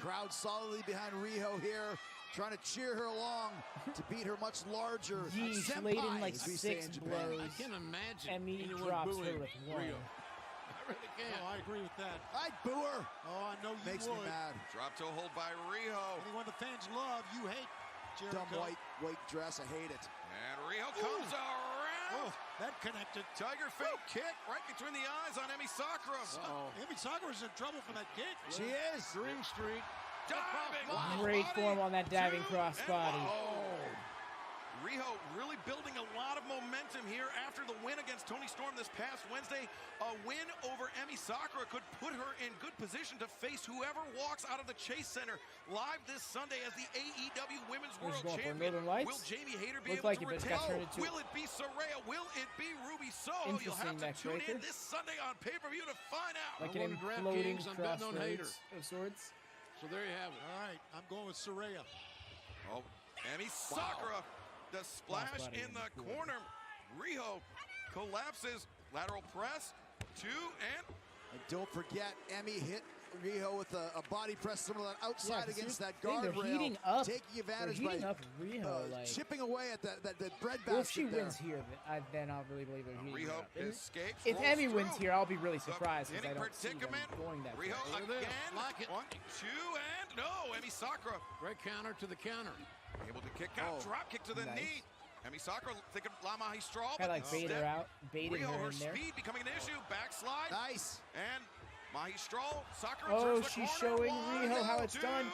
Crowd solidly behind Riho here, trying to cheer her along to beat her much larger Yeesh, senpai, laid in like as we say 6 in Japan. blows. I can't imagine Emi anyone drops booing her with one. Rio. I really can't. Oh, I agree with that. I'd boo her. Oh, I know you Makes would. me mad. Drop toe hold by Riho. Anyone the fans love, you hate. Jericho. Dumb white dress. I hate it. And Riho comes around. Oh, that connected. Tiger fake kick right between the eyes on Emi Sakura. Uh-oh. Emi Sakura's in trouble for that kick. She is. Dream Street. diving. Great form on that diving crossbody. Riho really building a lot of momentum here after the win against Toni Storm this past Wednesday. A win over Emi Sakura could put her in good position to face whoever walks out of the Chase Center live this Sunday as the AEW Women's World Champion. Will Jamie Hayter be able to retain? Will it be Saraya? Will it be Ruby Soho? You'll have to tune in this Sunday on pay-per-view to find out. Like an imploding crossroads of sorts. So there you have it. All right, I'm going with Saraya. Oh, Emi Sakura. The splash in the corner. Riho collapses. Lateral press. 2 and don't forget, Emi hit Riho with a body press similar to that outside against that guardrail. Heating up. Taking advantage by Riho, like, chipping away at that bread basket. Well, if she wins here, then I'll really believe they're heating Riho up. escapes. If Emi wins here, I'll be really surprised because I don't see them going that Riho far. again. Like it. 1, 2, and no. Emi Sakura. Great counter to the counter. Able to kick out, drop kick to the knee. Emi Sakura thinking La Magistral, but like baited her out, baited Riho, her her in there. speed becoming an issue. Backslide. Nice. And Magistral, Sakura. Oh, she's showing Riho how it's done.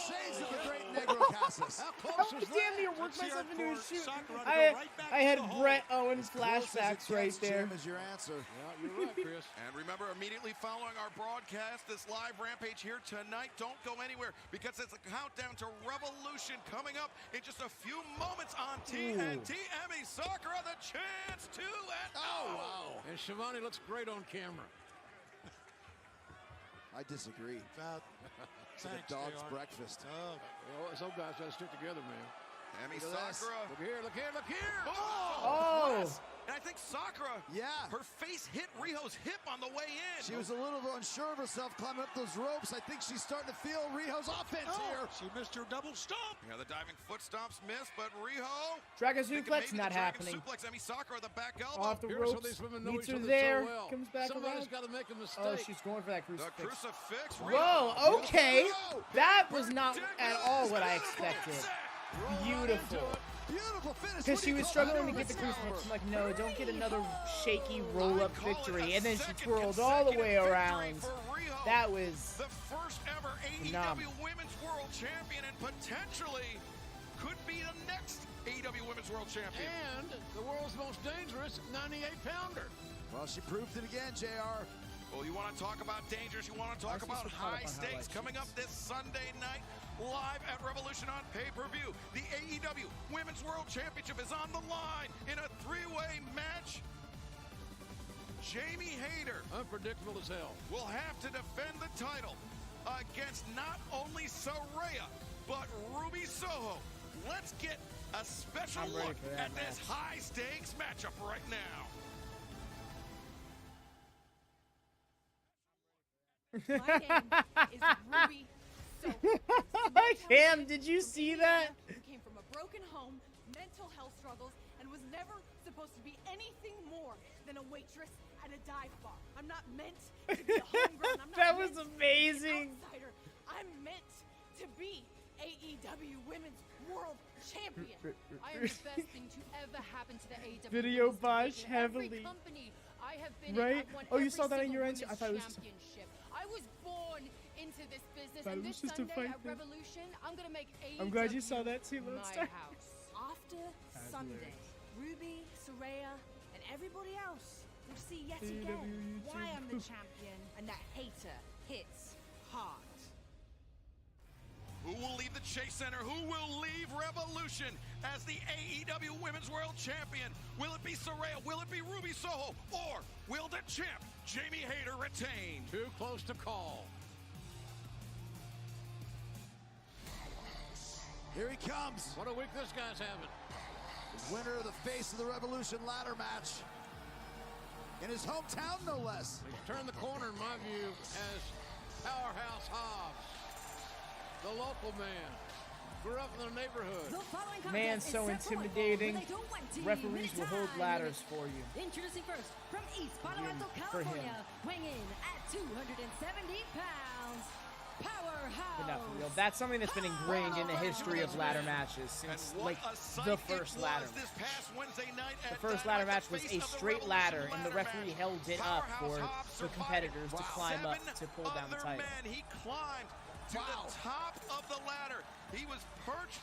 Shades of the great Negro Casas. How damn near worked myself into a shoot. I had Bret Owens flashbacks right there. Is your answer. Yeah, you're right, Chris. And remember, immediately following our broadcast, this live Rampage here tonight, don't go anywhere because it's a countdown to Revolution coming up in just a few moments on TNT. Emi Sakura, the chance to and wow. And Shivani looks great on camera. I disagree. Thanks, dog's breakfast. Some guys got to stick together, man. Emi Sakura. Look here, look here, look here. Oh! And I think Sakura, yeah, her face hit Riho's hip on the way in. She was a little unsure of herself climbing up those ropes. I think she's starting to feel Riho's offense here. She missed her double stomp. Yeah, the diving foot stomps missed, but Riho. Dragon suplex not happening. Suplex, Emi Sakura, the back elbow. Off the ropes. Meets her there. Comes back around. Somebody's got to make a mistake. Oh, she's going for that crucifix. The crucifix. Whoa, okay. That was not at all what I expected. Beautiful. Beautiful finish. Because she was struggling to get the crucifix. I'm like, no, don't get another shaky roll-up victory. And then she twirled all the way around. That was the first ever AEW Women's World Champion and potentially could be the next AEW Women's World Champion. And the world's most dangerous 98-pounder. Well, she proved it again, JR. Well, you want to talk about dangers, you want to talk about high stakes coming up this Sunday night, live at Revolution on pay-per-view. The AEW Women's World Championship is on the line in a three-way match. Jamie Hayter, unpredictable as hell, will have to defend the title against not only Saraya, but Ruby Soho. Let's get a special look at this high-stakes matchup right now. My name is Ruby Soho. Cam, did you see that? Who came from a broken home, mental health struggles, and was never supposed to be anything more than a waitress at a dive bar. I'm not meant to be a homegrown. I'm not that was meant amazing. To be an outsider. I'm meant to be AEW Women's World Champion. I am the best thing to ever happen to the AEW Video botch heavily. Every company I have been right? in, Oh, you saw that in your answer? I thought it was championship. I was born into this business, and this just Sunday at Revolution, I'm gonna make AEW I'm glad you saw that too, my Lone Star. house. After Sunday, Ruby, Saraya, and everybody else will see yet again why I'm the champion and that Hayter hits hard. Who will leave the Chase Center? Who will leave Revolution as the AEW Women's World Champion? Will it be Saraya? Will it be Ruby Soho? Or will the champ, Jamie Hayter, retain? Too close to call. Here he comes. What a week this guy's having. Winner of the Face of the Revolution ladder match. In his hometown, no less. He's turned the corner, in my view, as Powerhouse Hobbs. The local man. Grew up in the neighborhood. Man, so intimidating. Referees will hold ladders for you. Introducing first, from East Palo Alto, California, weighing in at 270 pounds, Powerhouse. But not for real. That's something that's been ingrained in the history of ladder matches since like the first ladder match. The first ladder match was a straight ladder, and the referee held it up for the competitors to climb up to pull down the title. He climbed to the top of the ladder. He was perched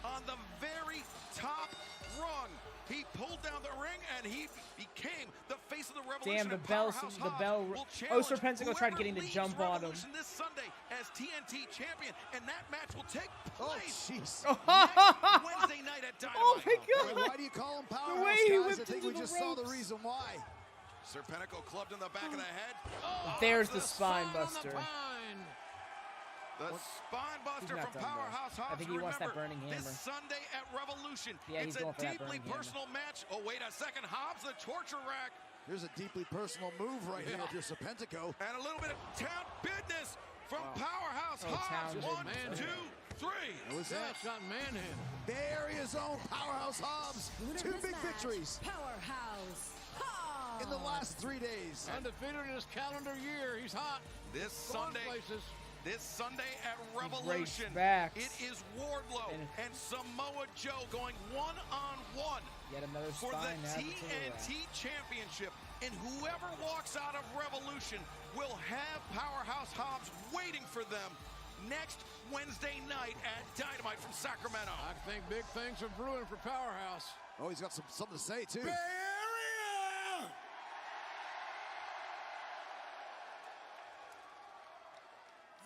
on the very top rung. He pulled down the ring, and he became the face of the revolution. Damn, the bell. Oh, Serpentico tried getting the jump on him. This Sunday as TNT champion, and that match will take place jeez. next Wednesday night at Dynamite. Oh my God! Why do you call him Powerhouse, The way he guys? whipped I think into we the just saw the ropes. reason why. Serpentico clubbed in the back of the head. There's the spine buster. The spine buster not from done, though. Powerhouse Hobbs. I think he wants that Remember, burning hammer. This Sunday at Revolution. Yeah, he's it's a going for that deeply burning hammer. personal match. Oh, wait a second. Hobbs, the torture rack. There's a deeply personal move right here if you're Serpentico. And a little bit of town business from Powerhouse Hobbs. town 1, business. 2, 3. What was that? That's got manhandled. Very his own Powerhouse Hobbs. Winner of 2 this big match, victories Powerhouse Hobbs. in the last 3 days. Undefeated in his calendar year. He's hot. This Going Sunday. places. This Sunday at breaks Revolution, backs. it is Wardlow and Samoa Joe going one-on-one Yet another for the spine now to the rack. TNT Championship. And whoever walks out of Revolution will have Powerhouse Hobbs waiting for them next Wednesday night at Dynamite from Sacramento. I think big things are brewing for Powerhouse. Oh, he's got something to say, too.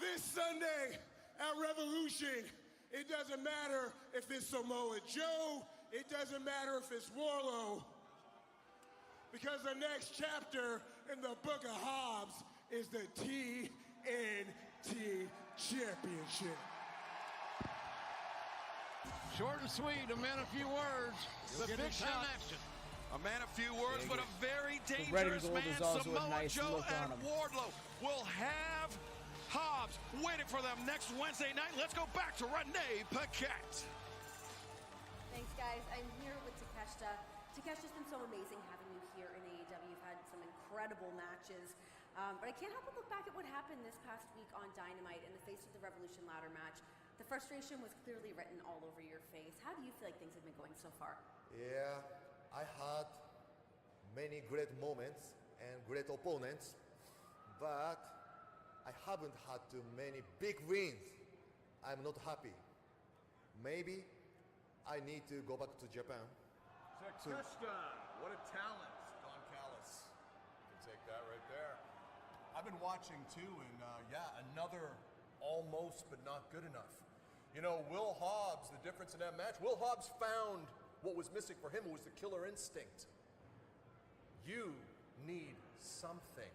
This Sunday at Revolution, it doesn't matter if it's Samoa Joe, it doesn't matter if it's Wardlow, because the next chapter in the Book of Hobbs is the TNT Championship. Short and sweet, a man of few words, but big time action. A man of few words, but a very The red and dangerous gold man. is also a Samoa nice Joe look on and him. Wardlow will have Hobbs waiting for them next Wednesday night. Let's go back to Renee Paquette. Thanks, guys. I'm here with Takeshita. Takeshita's been so amazing having you here in AEW. You've had some incredible matches. But I can't help but look back at what happened this past week on Dynamite in the Face of the Revolution ladder match. The frustration was clearly written all over your face. How do you feel like things have been going so far? Yeah, I had many great moments and great opponents, but I haven't had too many big wins. I'm not happy. Maybe I need to go back to Japan. Takeshita, what a talent. Don Callis. You can take that right there. I've been watching too, and yeah, another almost but not good enough. You know, Will Hobbs, the difference in that match, Will Hobbs found what was missing for him was the killer instinct. You need something.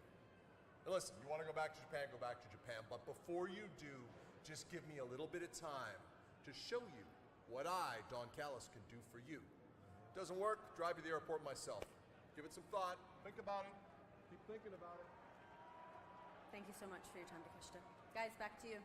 Now listen, you want to go back to Japan, go back to Japan, but before you do, just give me a little bit of time to show you what I, Don Callis, can do for you. Doesn't work, drive you to the airport myself. Give it some thought, think about it, keep thinking about it. Thank you so much for your time, Takeshita. Guys, back to you.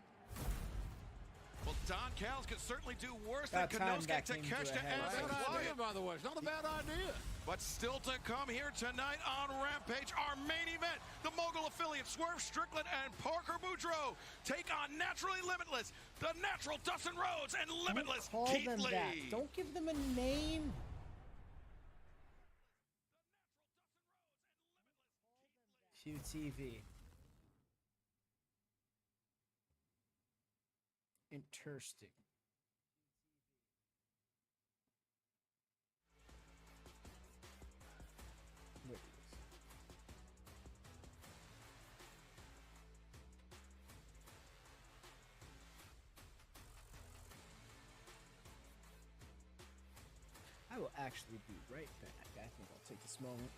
Well, Don Callis could certainly do worse About than time Konosuke that came to a Takeshita head. and Bad Claudio. idea, by the way. It's not a bad idea. But still to come here tonight on Rampage, our main event, the Mogul affiliate Swerve, Strickland, and Parker Boudreaux take on Naturally Limitless, the natural Dustin Rhodes, and Limitless Don't call Keith them Lee. that. Don't give them a name. QTV. Interesting. What is this? I will actually be right back. I think I'll take this moment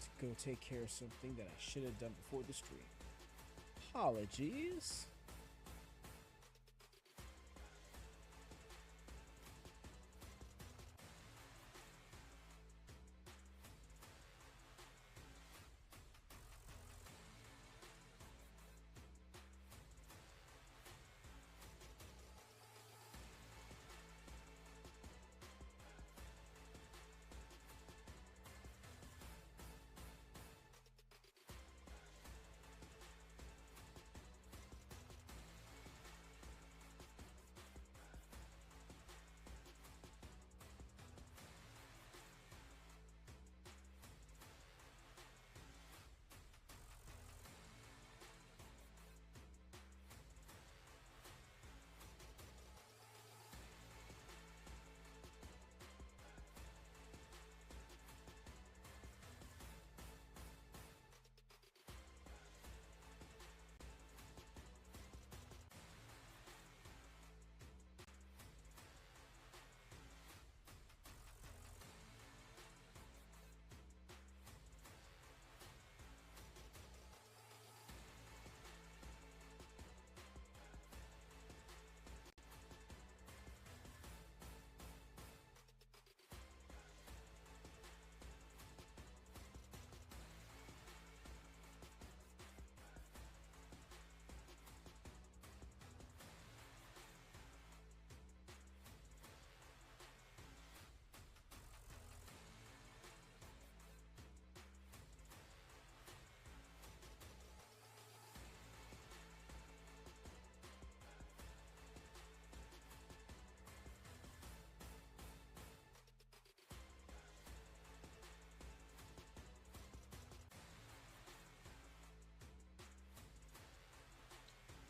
to go take care of something that I should have done before the stream. Apologies.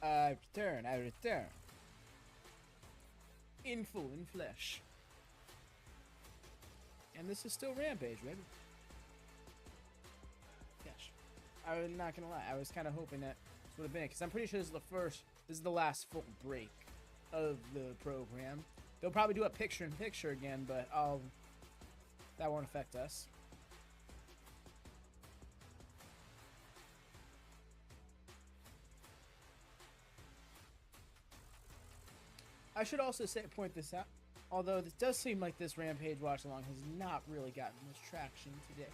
I return. In full, in flesh. And this is still Rampage, baby. Gosh. I'm not gonna lie, I was kind of hoping that this would have been it, because I'm pretty sure this is the last full break of the program. They'll probably do a picture-in-picture again, but that won't affect us. I should also point this out, although this does seem like this Rampage Watchalong has not really gotten much traction today.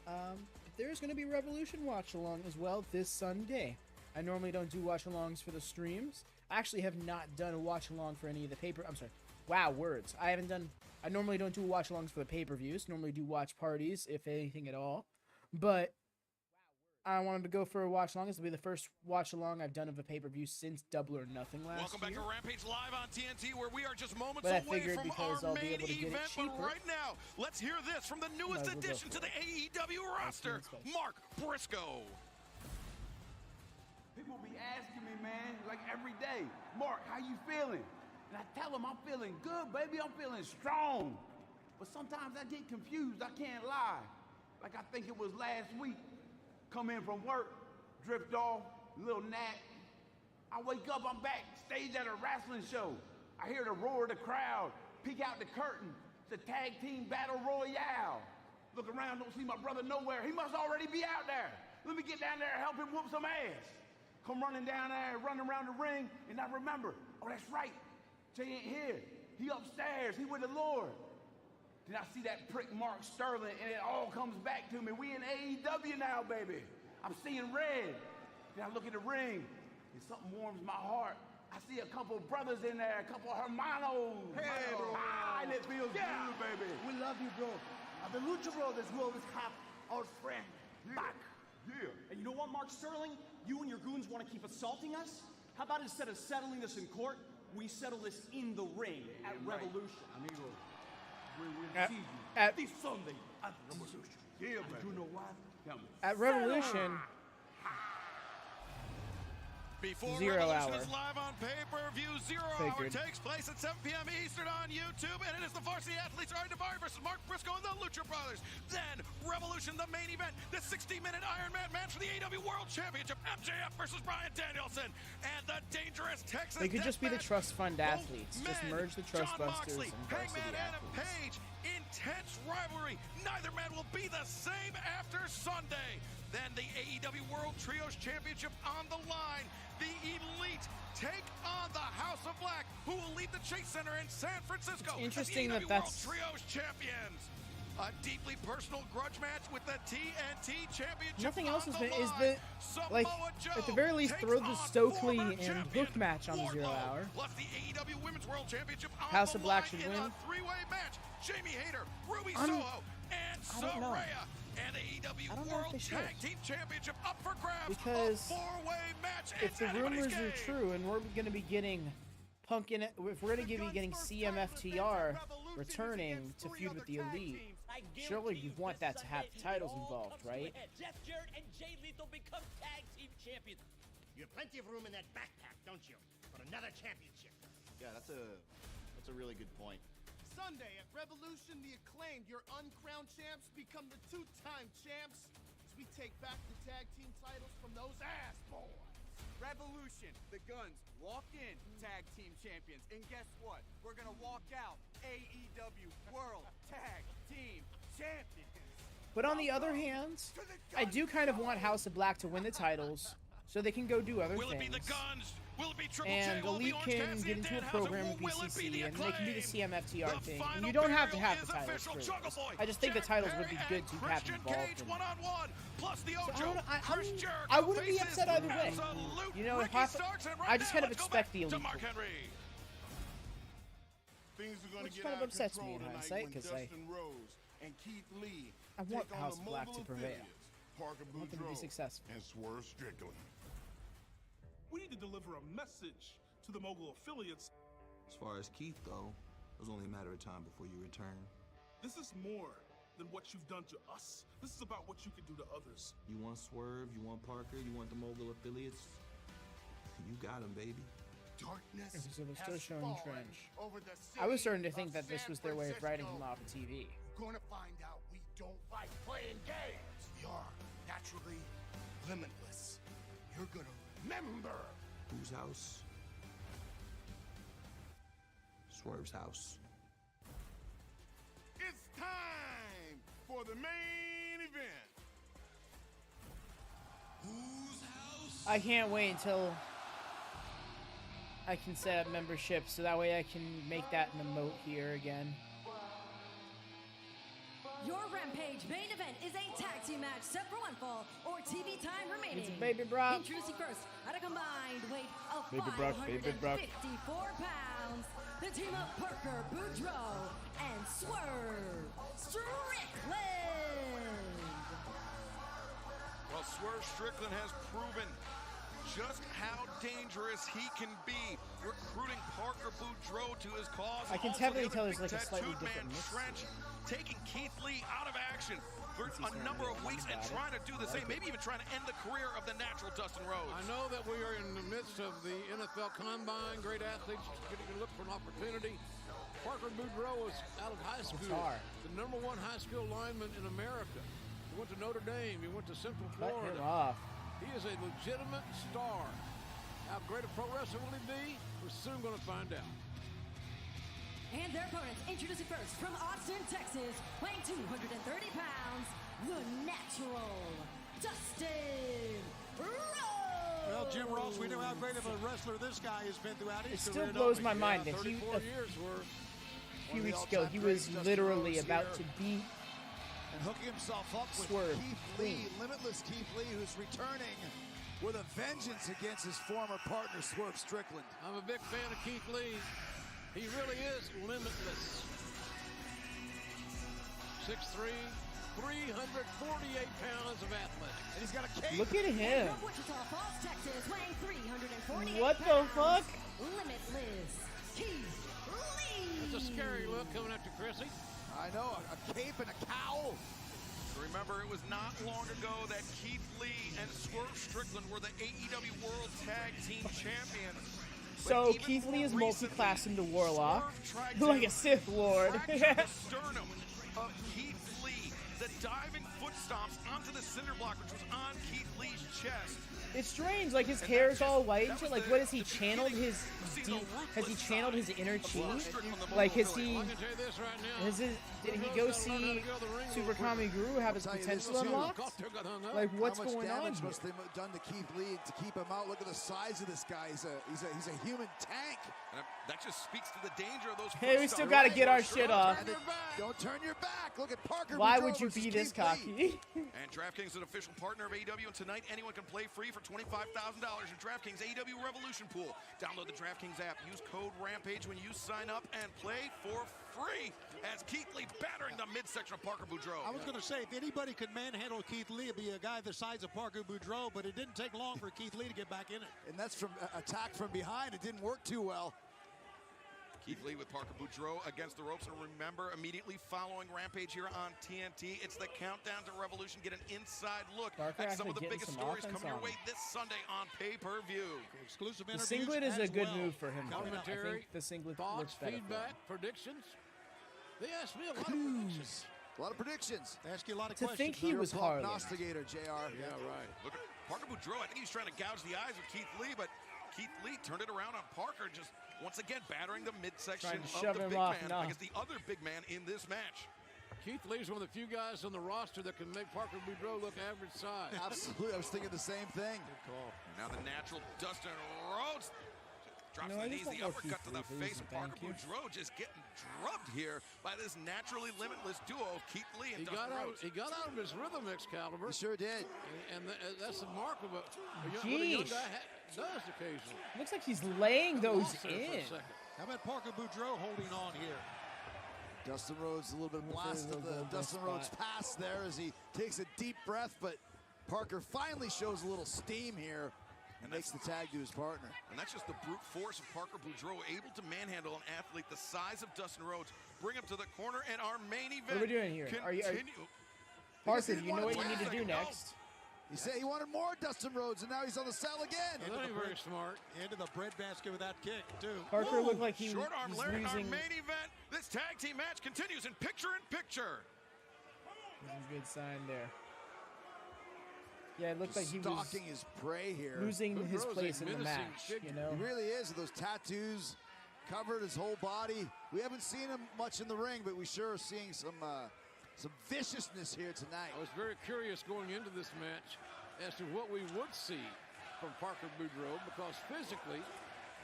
But there's going to be Revolution Watchalong as well this Sunday. I normally don't do Watchalongs for the streams. I actually have not done a Watchalong for any of the I normally don't do Watchalongs for the pay-per-views. Normally do watch parties, if anything at all. But I wanted to go for a watch-along. This will be the first watch-along I've done of a pay-per-view since Double or Nothing last Welcome back year. to Rampage Live on TNT, where we are just moments But I away figured from because our I'll be main able to get it event. But cheaper, right now, let's hear this from the newest Might as well go addition for to the AEW roster, Mark Briscoe. People be asking me, man, like every day, Mark, how you feeling? And I tell them I'm feeling good, baby. I'm feeling strong. But sometimes I get confused. I can't lie. Like I think it was last week. Come in from work, drift off, little nap. I wake up, I'm backstage at a wrestling show. I hear the roar of the crowd, peek out the curtain. It's a tag team battle royale. Look around, don't see my brother nowhere. He must already be out there. Let me get down there and help him whoop some ass. Come running down there, running around the ring, and I remember, oh, that's right. Jay ain't here. He upstairs. He with the Lord. Then I see that prick Mark Sterling, and it all comes back to me. We in AEW now, baby. I'm seeing red. Then I look at the ring, and something warms my heart. I see a couple brothers in there, a couple hermanos. Hey, bro. And it feels good, baby. We love you, bro. The Lucha Brothers will always have our friend back. Yeah. And you know what, Mark Sterling? You and your goons want to keep assaulting us? How about instead of settling this in court, we settle this in the ring at Revolution? Amigo, we'll see you this Sunday at Revolution. Yeah, man. You know what? Tell me. At Revolution, Before 0 Revolution hour. is live on pay-per-view, 0 Figured. hour takes place at 7 p.m. Eastern on YouTube, and it is the Varsity Athletes Are Daivari versus Mark Briscoe and the Lucha Brothers. Then, Revolution, the main event, the 60-minute Iron Man match for the AEW World Championship, MJF versus Bryan Danielson, and the dangerous Texas they could just be the Deathmatch. Trust Fund Both athletes. men, Just merge the Trust John Busters Moxley, and Varsity Hangman Adam Athletes. Page, intense rivalry. Neither man will be the same after Sunday. Then the AEW World Trios Championship on the line. The Elite take on the House of Black, who will lead the Chase Center in San Francisco. It's interesting as the that AEW that's- World Trios champions. A deeply personal grudge match with the TNT Championship. Nothing else on has the been. Is line. the like Samoa Joe at the very least takes throw the on Stokely former and champion Hook match on the 0 Wardlow, hour. Plus the AEW Women's World Championship on House the of Black line should in win. a three-way match. Jamie Hayter, Ruby I'm- Soho, and I don't know. Saraya. And the AEW I don't know if World they should. Tag Team Championship up for grabs. Because a four-way match. if It's the anybody's rumors are game. true and we're going to be getting if we're going to be getting CMFTR returning to feud with the Elite, surely you want that to have the titles involved, right? Jeff Jarrett and Jay Lethal become tag team champions. You have plenty of room in that backpack, don't you? For another championship. Yeah, that's a really good point. Sunday at Revolution, the Acclaimed, your uncrowned champs, become the two-time champs as we take back the tag team titles from those ass boys. Revolution, the Guns, walk in tag team champions. And guess what? We're gonna walk out AEW World Tag Team Champions. But on the other hand, I do kind of want House of Black to win the titles so they can go do other Will it be things. the Guns? Will it be Triple J? And Will it be Elite Orange can Cassidy get and into a Danhausen? program with Will it be BCC, the and they can do the Acclaimed? CMFTR The thing. final And you don't have to burial have is the titles official. for Jungle this. Boy, I just think the Jack titles would be Perry good and to have Christian involved Cage in. one-on-one, plus the Ojo. Chris Jericho I wouldn't be faces upset either way. absolute You know, if Ricky Starks, and right I just now, kind of let's go expect back the to Elite. Mark Henry. Things are going to Which get kind of out of upsets me control in tonight hindsight, when 'cause Dustin Rhodes and Keith Lee I want take on House the of Black mobile to prevail. affiliates, Parker I want them to be Boudreaux successful. and Swerve Strickland. We need to deliver a message to the mogul affiliates. As far as Keith, though, it was only a matter of time before you return. This is more than what you've done to us. This is about what you can do to others. You want Swerve, you want Parker, you want the mogul affiliates. You got him, baby. Darkness So they're still has showing fallen trench. over the I was city starting to think of that this San was their way of writing him Francisco. off of TV. Gonna find out we don't like playing games. We are naturally limitless. You're gonna remember. Whose house? Swerve's house. It's time for the main event. Whose house? I can't wait until I can set up membership so that way I can make that an emote here again. Your Rampage main event is a tag team match set for one fall or TV time remaining. It's a baby Brock. Introducing first at a combined weight of Baby Brock, baby Brock. 554 pounds, the team of Parker Boudreaux and Swerve Strickland. Well, Swerve Strickland has proven just how dangerous he can be, recruiting Parker Boudreaux to his cause. I can Also, definitely the tell other there's like a big slightly tattooed different man, mix. Trench, taking Keith Lee out of action for a number of weeks and trying to do the same, maybe even trying to end the career of the natural Dustin Rhodes. I know that we are in the midst of the NFL Combine, great athletes getting to look for an opportunity. Parker Boudreaux was out of high school, the #1 high school lineman in America. He went to Notre Dame, he went to Central Cut Florida. him off. He is a legitimate star. How great a pro wrestler will he be? We're soon going to find out. And their opponents, introducing first from Austin, Texas, weighing 230 pounds, the natural Dustin Rhodes. Well, Jim Ross, we know how great of a wrestler this guy has been throughout his It career. still blows my mind Yeah, that he, 34 years were. a few weeks ago, he was literally about to beat And hooking himself up with Swerve. Keith Lee, limitless Keith Lee, who's returning with a vengeance against his former partner, Swerve Strickland. I'm a big fan of Keith Lee. He really is limitless. 6'3", 348 pounds of athletics. And he's got a cape. Look at him. From Wichita Falls, Texas, weighing 348 What the fuck? Limitless Keith Lee. It's a scary look coming after Chrissy. I know, a cape and a cowl. Remember, it was not long ago that Keith Lee and Swerve Strickland were the AEW World Tag Team Champions. So Keith Lee is multi-classed into Warlock, like a Sith Lord. Fractured the sternum of Keith Lee. The diving foot stomps onto the cinder block, which was on Keith Lee's chest. It's strange, like his hair's all white and shit. Like, what has he channeled his deep? Has he channeled his inner chi? Like, has he? Did he go see Super Kami Guru have his potential unlocked? Like, what's going on How much damage here? must they have done to Keith Lee to keep him out? Look at the size of this guy. He's a human tank. And that just speaks to the danger of those. Hey, we still gotta get our shit off. Don't turn your back. Look at Parker. Why Boudreaux would you versus be this Keith Lee. cocky? And DraftKings is an official partner of AEW, and tonight anyone can play free for $25,000 in DraftKings AEW Revolution Pool. Download the DraftKings app, use code Rampage when you sign up, and play for free as Keith Lee battering the midsection of Parker Boudreaux. I was going to say, if anybody could manhandle Keith Lee, it'd be a guy the size of Parker Boudreaux, but it didn't take long for Keith Lee to get back in it. And that's from attack from behind. It didn't work too well. Keith Lee with Parker Boudreaux against the ropes. And remember, immediately following Rampage here on TNT, it's the countdown to Revolution. Get an inside look Parker at some of the actually biggest getting some stories offense coming your on way this Sunday on pay-per-view. Exclusive The interviews singlet is a as good well. move for him. I Commentary, think the singlet thoughts, looks better. feedback, predictions. They asked me a lot of Clues. predictions. A lot of predictions. They ask you a lot of To questions. think he You're was a Harlem. prognosticator, JR. Yeah, right. Look at Parker Boudreaux. I think he's trying to gouge the eyes of Keith Lee, but Keith Lee turned it around on Parker, just once again battering the midsection Trying to of shove the him big off, man. no. I guess the other big man in this match. Keith Lee's one of the few guys on the roster that can make Parker Boudreaux look average size. Absolutely. I was thinking the same thing. Good call. Now the natural Dustin Rhodes drops No, the I knees, just the want more uppercut to the Keith Lee, face of please, Parker thank you. Boudreaux, just getting drubbed here by this naturally limitless duo of Keith Lee and He got Dustin out. Rhodes. He got out of his rhythm, Excalibur. He sure did. And that's the mark of what a young Jeez. guy does occasionally. Looks like he's laying those Lost there for a in. second. How about Parker Boudreaux holding on here? Dustin Rhodes, a little bit blast of the Dustin Rhodes pass there as he takes a deep breath, but Parker finally shows a little steam here and makes the tag to his partner. And that's just the brute force of Parker Boudreaux, able to manhandle an athlete the size of Dustin Rhodes, bring him to the corner, and our main event What are we doing here? continue. Parker, you know what you need to do next? He said he wanted more Dustin Rhodes, and now he's on the cell again. That ain't very smart. Into the breadbasket with that kick, too. Parker looked like he Short arm was Larry, our losing. main event. This tag team match continues in picture-in-picture. That's a good sign there. Yeah, it looked like he was stalking his prey here. losing his Boudreaux's place in the menacing match. figure. You know, He really is. Those tattoos covered his whole body. We haven't seen him much in the ring, but we sure are seeing some viciousness here tonight. I was very curious going into this match as to what we would see from Parker Boudreaux, because physically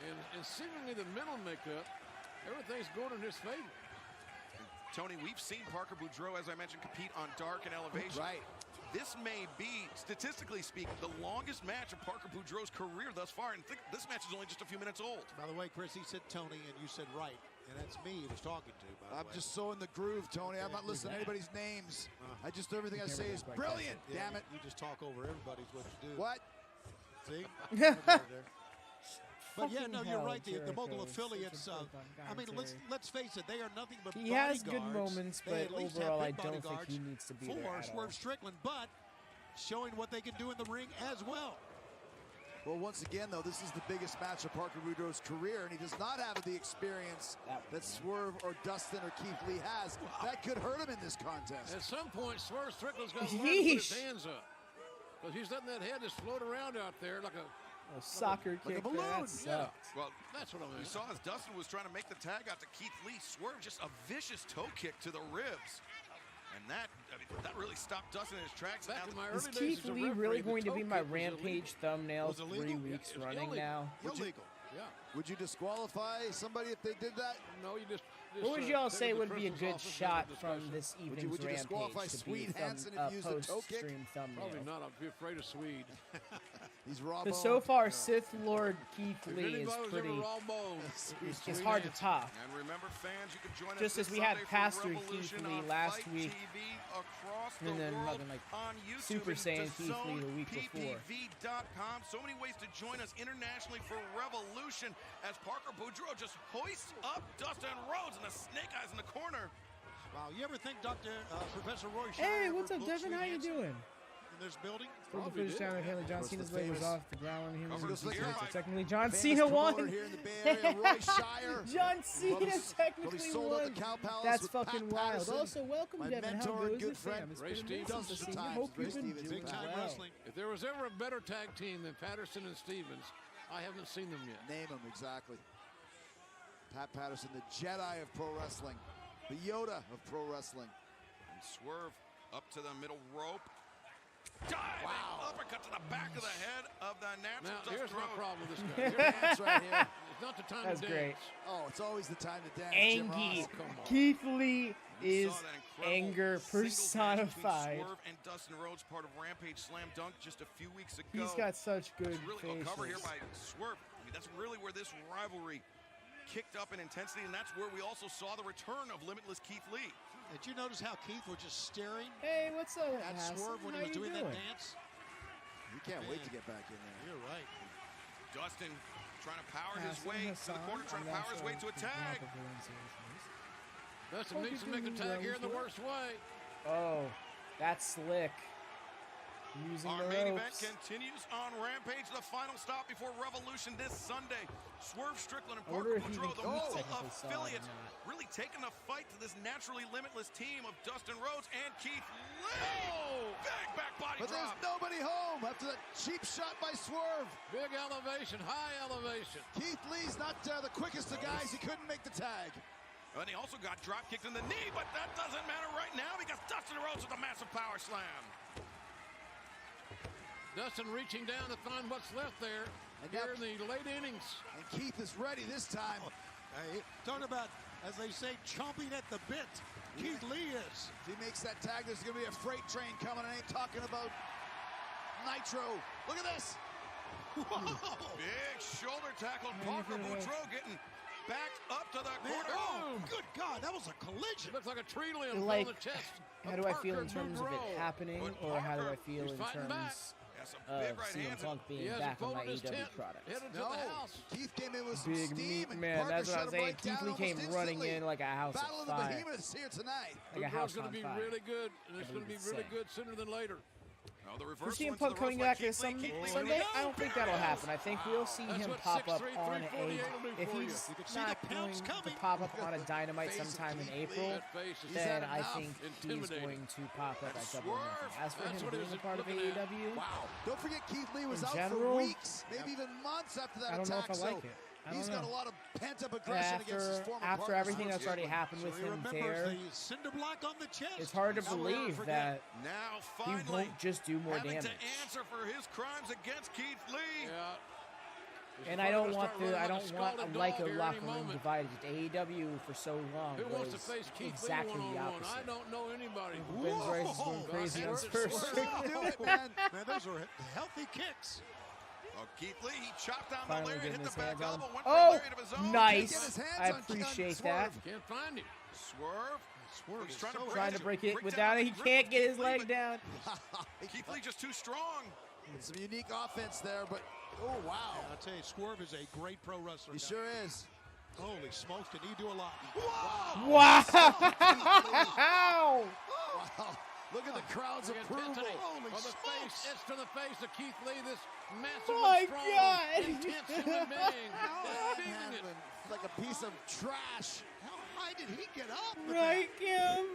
and seemingly the mental makeup, everything's going in his favor. Tony, we've seen Parker Boudreaux, as I mentioned, compete on Dark and Elevation. Right. This may be, statistically speaking, the longest match of Parker Boudreaux's career thus far, and think this match is only just a few minutes old. By the way, Chris, he said Tony, and you said right. And that's me he was talking to, by the I'm way. just so in the groove, Tony. I'm not listening to anybody's names. I just, everything I say is brilliant, Yeah, damn it. You just talk over everybody is what you do. What? See? But yeah, no, you're right. The mogul affiliates. I mean, let's face it. They are nothing but he has good bodyguards. moments, They but at least overall, I have good don't think bodyguards he needs to be there for at Swerve all. Strickland, but showing what they can do in the ring as well. Well, once again, though, this is the biggest match of Parker Boudreaux's career, and he does not have the experience that Swerve or Dustin or Keith Lee has. That could hurt him in this contest. At some point, Swerve Strickland's got to learn to put his hands up, because he's letting that head just float around out there like a soccer like kick. a balloon. That sucks. Well, that's what I mean. You saw as Dustin was trying to make the tag out to Keith Lee, Swerve just a vicious toe kick to the ribs. And that, I mean, that really stopped Dustin in his tracks. Is Keith Lee really going to be my Rampage thumbnail 3 weeks running now? Would you disqualify somebody if they did that? No, you just What would y'all say would be a good shot from this evening's would you disqualify Rampage to be Swede Hansen from if you used a toe kick? post-stream thumbnail? Probably not. I'd be afraid of Swede. He's raw But so far, Sith Lord Keith Lee is pretty. It's hard to top. And remember, fans, you can join us Just as this we had Sunday for Pastor Revolution Keith Lee on last Fight week, TV across and the then world nothing like on YouTube Super and Saiyan Keith Lee DAZN, the week before. PPV.com. So many ways to join us internationally for Revolution as Parker Boudreaux just hoists up Dustin Rhodes and the Snake Eyes in the corner. Wow, you ever think Professor Roy Hey, Shire what's up, Devin? How you doing? in this building? For the footage down of Haley John Cena's leg was off the ground. He Goes was here. technically John Famous Cena promoter won. here in the Bay Area, Roy Shire. John Cena Probably technically sold out won. the Cow Palace That's with fucking Pat wild. Patterson, Also, welcome, my Devin. How mentor goes and good it, friend. fam? It's Ray been a minute Stevens. since I've seen you. Times, Hope Ray you've been Stevens, doing big time well. wrestling. If there was ever a better tag team than Patterson and Stevens, I haven't seen them yet. Name him, exactly. Pat Patterson, the Jedi of pro wrestling. The Yoda of pro wrestling. And Swerve up to the middle rope. Diving uppercut to the back of the head of the natural. Now, here's my Rhodes. problem with this guy. Dance right here. It's not the time That's to great. dance. Oh, it's always the time to dance. Jim Angie. Ross. Come on. Keith Lee We is saw that incredible anger singles match between personified. Swerve and Dustin Rhodes, part of Rampage Slam Dunk just a few weeks ago. He's got such good It's really well covered here faces. by Swerve. I mean, that's really where this rivalry kicked up in intensity, and that's where we also saw the return of Limitless Keith Lee. Did you notice how Keith was just staring Hey, what's up, at Hassan? Swerve when How he was you doing doing? that dance? We can't wait to get back in there. You're right. Dustin trying to power his Hassan, way to the Hassan, corner, trying to and power his way to a that's, tag. Dustin Hope needs to you're make the doing tag well here in the as worst way. Oh, that's slick. Using Our the main event ropes. continues on Rampage, the final stop before Revolution this Sunday. Swerve Strickland and I wonder Parker if he Boudreaux, the even local technically saw it or affiliates, not. really taking the fight to this naturally limitless team of Dustin Rhodes and Keith Lee. Big back body But drop. there's nobody home after that cheap shot by Swerve. Big elevation, high elevation. Keith Lee's not the quickest of guys. He couldn't make the tag. And he also got drop kicked in the knee, but that doesn't matter right now because Dustin Rhodes with a massive power slam. Dustin reaching down to find what's left there And here in the late innings. And Keith is ready this time. Hey, talking about, as they say, chomping at the bit. Keith Lee is. If he makes that tag, there's going to be a freight train coming. I ain't talking about Nitro. Look at this. Big shoulder tackle. Parker Boudreaux getting backed up to the corner. Oh, good God, that was a collision. Looks like a tree limb Like, on the chest. how of do I feel Parker in terms of it Boudreaux. happening, But or how do I Parker, feel he's in fighting back. terms That's a of big right CM hand. Punk He being hasn't back on my folded his AEW tent, product? headed to No, the house. Keith came in with some Big steam, meat and man. Parker That's what shut I'm him saying. right Keith down Lee came almost running instantly. in like a house Battle of of the fire. Behemoths here tonight. Like a house Boudreaux's going on to be fire. really good, and it's I going to be believe really it's good sooner than later. For CM Punk coming back this Sunday, I don't think that'll happen. I think we'll see him pop up on if he's not going to pop up on a Dynamite sometime in April, then I think he's going to pop up at Double or Nothing. As for him being a part of AEW, don't forget Keith Lee was in out general, for weeks, maybe even months after that I don't know attack. if I like it. He's got a lot of pent-up aggression against his former partners. After everything that's already happened with him there, it's hard to believe that he won't just do more damage. To answer for his crimes against Keith Lee. And I don't want like a locker room divided. AEW for so long was exactly the opposite. I don't know anybody. Ben's Rice is going crazy on Spurs. Man, those are healthy kicks. Oh, Keith Lee, he chopped down the lariat, hit the back elbow, went oh, for a lariat of his own. Nice. I appreciate that. Can't find him. Swerve. He's trying to break it without it. He can't get his leg down. Keith Lee just too strong. Some unique offense there, but oh wow! I'll tell you, Swerve is a great pro wrestler. He sure is. Holy smokes, can he do a lot? Whoa! Wow! Wow! Look at the crowd's approval. Holy smokes! It's to the face of Keith Lee. This massive, my strong, God! intense human being. It's like a piece of trash. How high did he get up? Right, Kim.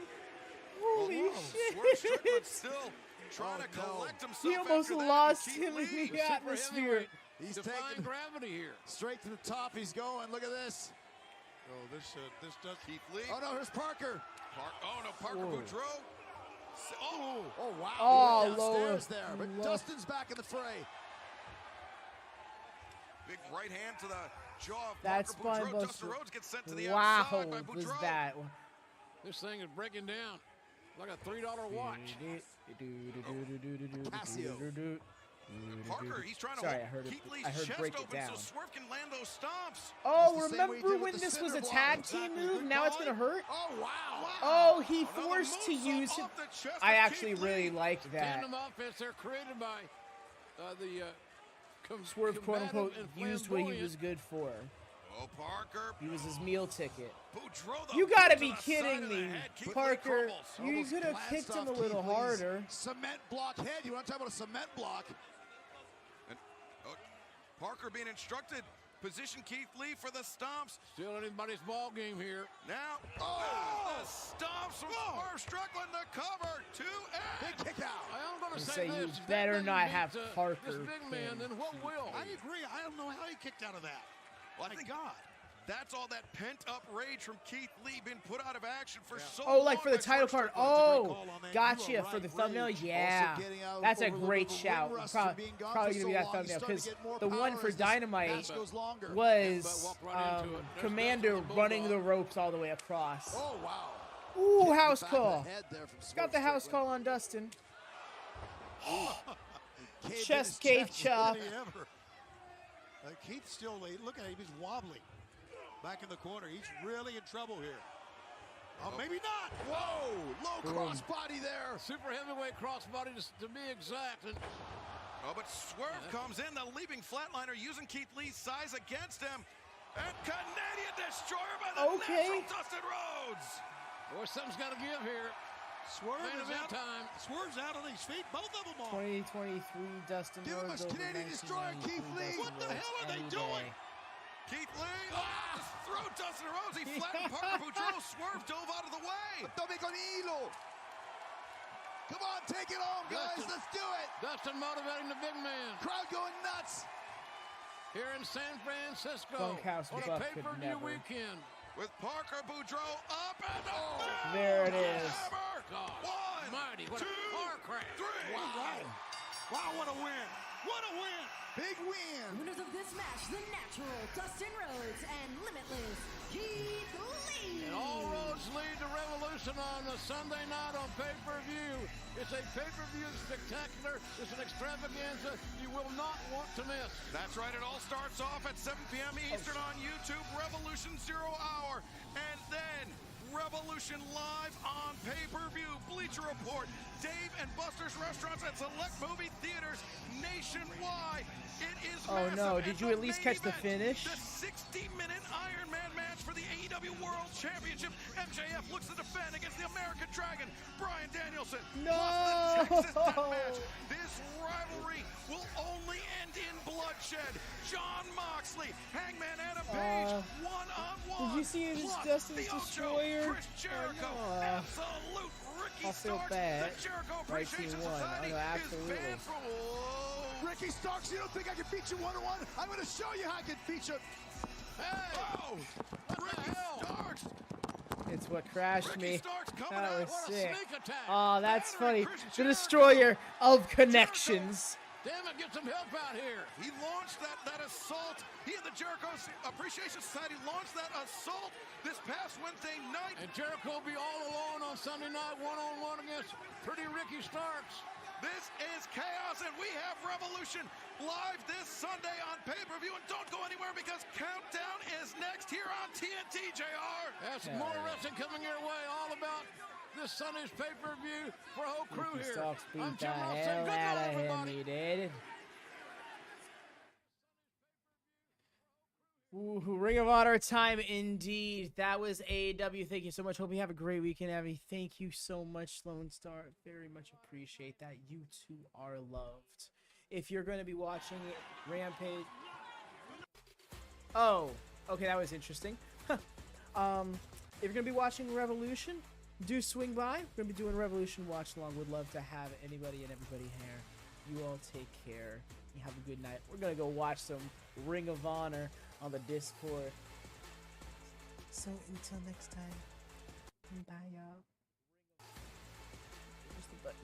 Holy shit! Strickland still trying to collect himself. He almost lost him in the atmosphere. He's defying taking gravity here. Straight to the top. He's going. Look at this. Oh, this does Keith Lee. Oh no, here's Parker. Parker Boudreaux. Oh wow. Oh, downstairs there, but Dustin's back in the fray. Big right hand to the jaw of That's Parker fun. Boudreaux. Dustin Rhodes gets sent to the outside by Boudreaux. Was that? This thing is breaking down like a $3 watch. Casio. Parker, he's trying to hold Keith Lee's chest break it open down. so Swerve can land those stomps. Oh, remember when this was a tag team move? Now it's gonna hurt. Oh wow! Oh, he forced to use it. I actually really liked that. Tandem offense, they're created by Swerve, quote unquote, used what he was good for. Oh, Parker. He was his meal ticket. Boudreaux, You gotta be kidding me, Parker. You could have kicked him a little harder. Cement block head. You want to talk about a cement block? Parker being instructed. Position Keith Lee for the stomps. Still anybody's ball game here. Now, the stomps from Swerve Strickland to cover. 2 and big kick out. I'm going to say this. you better not have Parker. This big man, then what will? I agree. I don't know how he kicked out of that. Well, I think God. That's all that pent-up rage from Keith Lee being put out of action for so long. Oh, like long for the title card. Oh, gotcha. Right, for the thumbnail. Yeah. That's a great shout. Probably going to be that thumbnail because the one for Dynamite was Commander running the ropes all the way across. Oh, wow. Ooh, house call. Got the house call on Dustin. Chest cave chop. Keith's still, look at him, he's wobbling. Back in the corner, he's really in trouble here. Oh, maybe not. Whoa, low crossbody there. Super heavyweight crossbody to be exact. And but Swerve comes in, the leaping flatliner using Keith Lee's size against him. And Canadian Destroyer by the natural Dustin Rhodes. Boy, something's got to give here. Swerve's out on his feet, both of them are. 2023 Dustin Rhodes over Canadian Destroyer, Keith Lee. What the hell are they doing? Keith Lee, throw Dustin Rhodes. He flattened Parker Boudreaux. Swerve dove out of the way. Tome con hilo. Come on, take it home, guys. Let's do it. Dustin motivating the big man. Crowd going nuts. Here in San Francisco Bunkhouse on a pay-per-view weekend. With Parker Boudreaux up and over. There it is. God, mighty, what 2, a car crash. 3. Wow, what a win. What a win. Big win. Winners of this match, the natural Dustin Rhodes and limitless Keith Lee. And all roads lead to Revolution on a Sunday night on pay-per-view. It's a pay-per-view spectacular. It's an extravaganza you will not want to miss. That's right. It all starts off at 7 p.m. Eastern on YouTube. Revolution 0 Hour. And then Revolution live on pay-per-view. Bleacher Report. Dave and Buster's restaurants and select movie theaters nationwide. It is oh no, did you at least catch the finish? The 60-minute Iron Man match for the AEW World Championship. MJF looks to defend against the American Dragon, Bryan Danielson. No! Plus the Texas Deathmatch. This rivalry will only end in bloodshed. John Moxley, Hangman Adam Page, one-on-one. Did you see this Dustin's Destroyer? Chris Jericho, absolute Ricky I feel Starks. bad. The Jericho Right Appreciation team won. Society I know, is absolutely. banned from... Ricky Starks, you don't think I can beat you one-on-one? I'm going to show you how I can beat you. Hey! Oh! Ricky Starks! It's what crashed me. That was What a sick. sneak attack. Oh, that's funny. The Destroyer of Connections. Damn it, get some help out here. He launched that assault. He and the Jericho Appreciation Society launched that assault this past Wednesday night. And Jericho will be all alone on Sunday night, one-on-one against pretty Ricky Starks. This is chaos, and we have Revolution live this Sunday on pay-per-view. And don't go anywhere because Countdown is next here on TNT, JR. That's more wrestling coming your way, all about this Sunday's pay-per-view for a whole crew Ricky here. Starks beat I'm the Jim Ross hell saying good out night, of him, everybody. he did. Ooh, Ring of Honor time indeed. That was AEW. Thank you so much. Hope you have a great weekend, Abby. Thank you so much, Lone Star. Very much appreciate that. You two are loved. If you're going to be watching Rampage... Oh, okay, that was interesting. If you're going to be watching Revolution, do swing by. We're going to be doing Revolution Watchalong. Would love to have anybody and everybody here. You all take care. You have a good night. We're going to go watch some Ring of Honor on the Discord. So until next time, bye y'all. Just the button.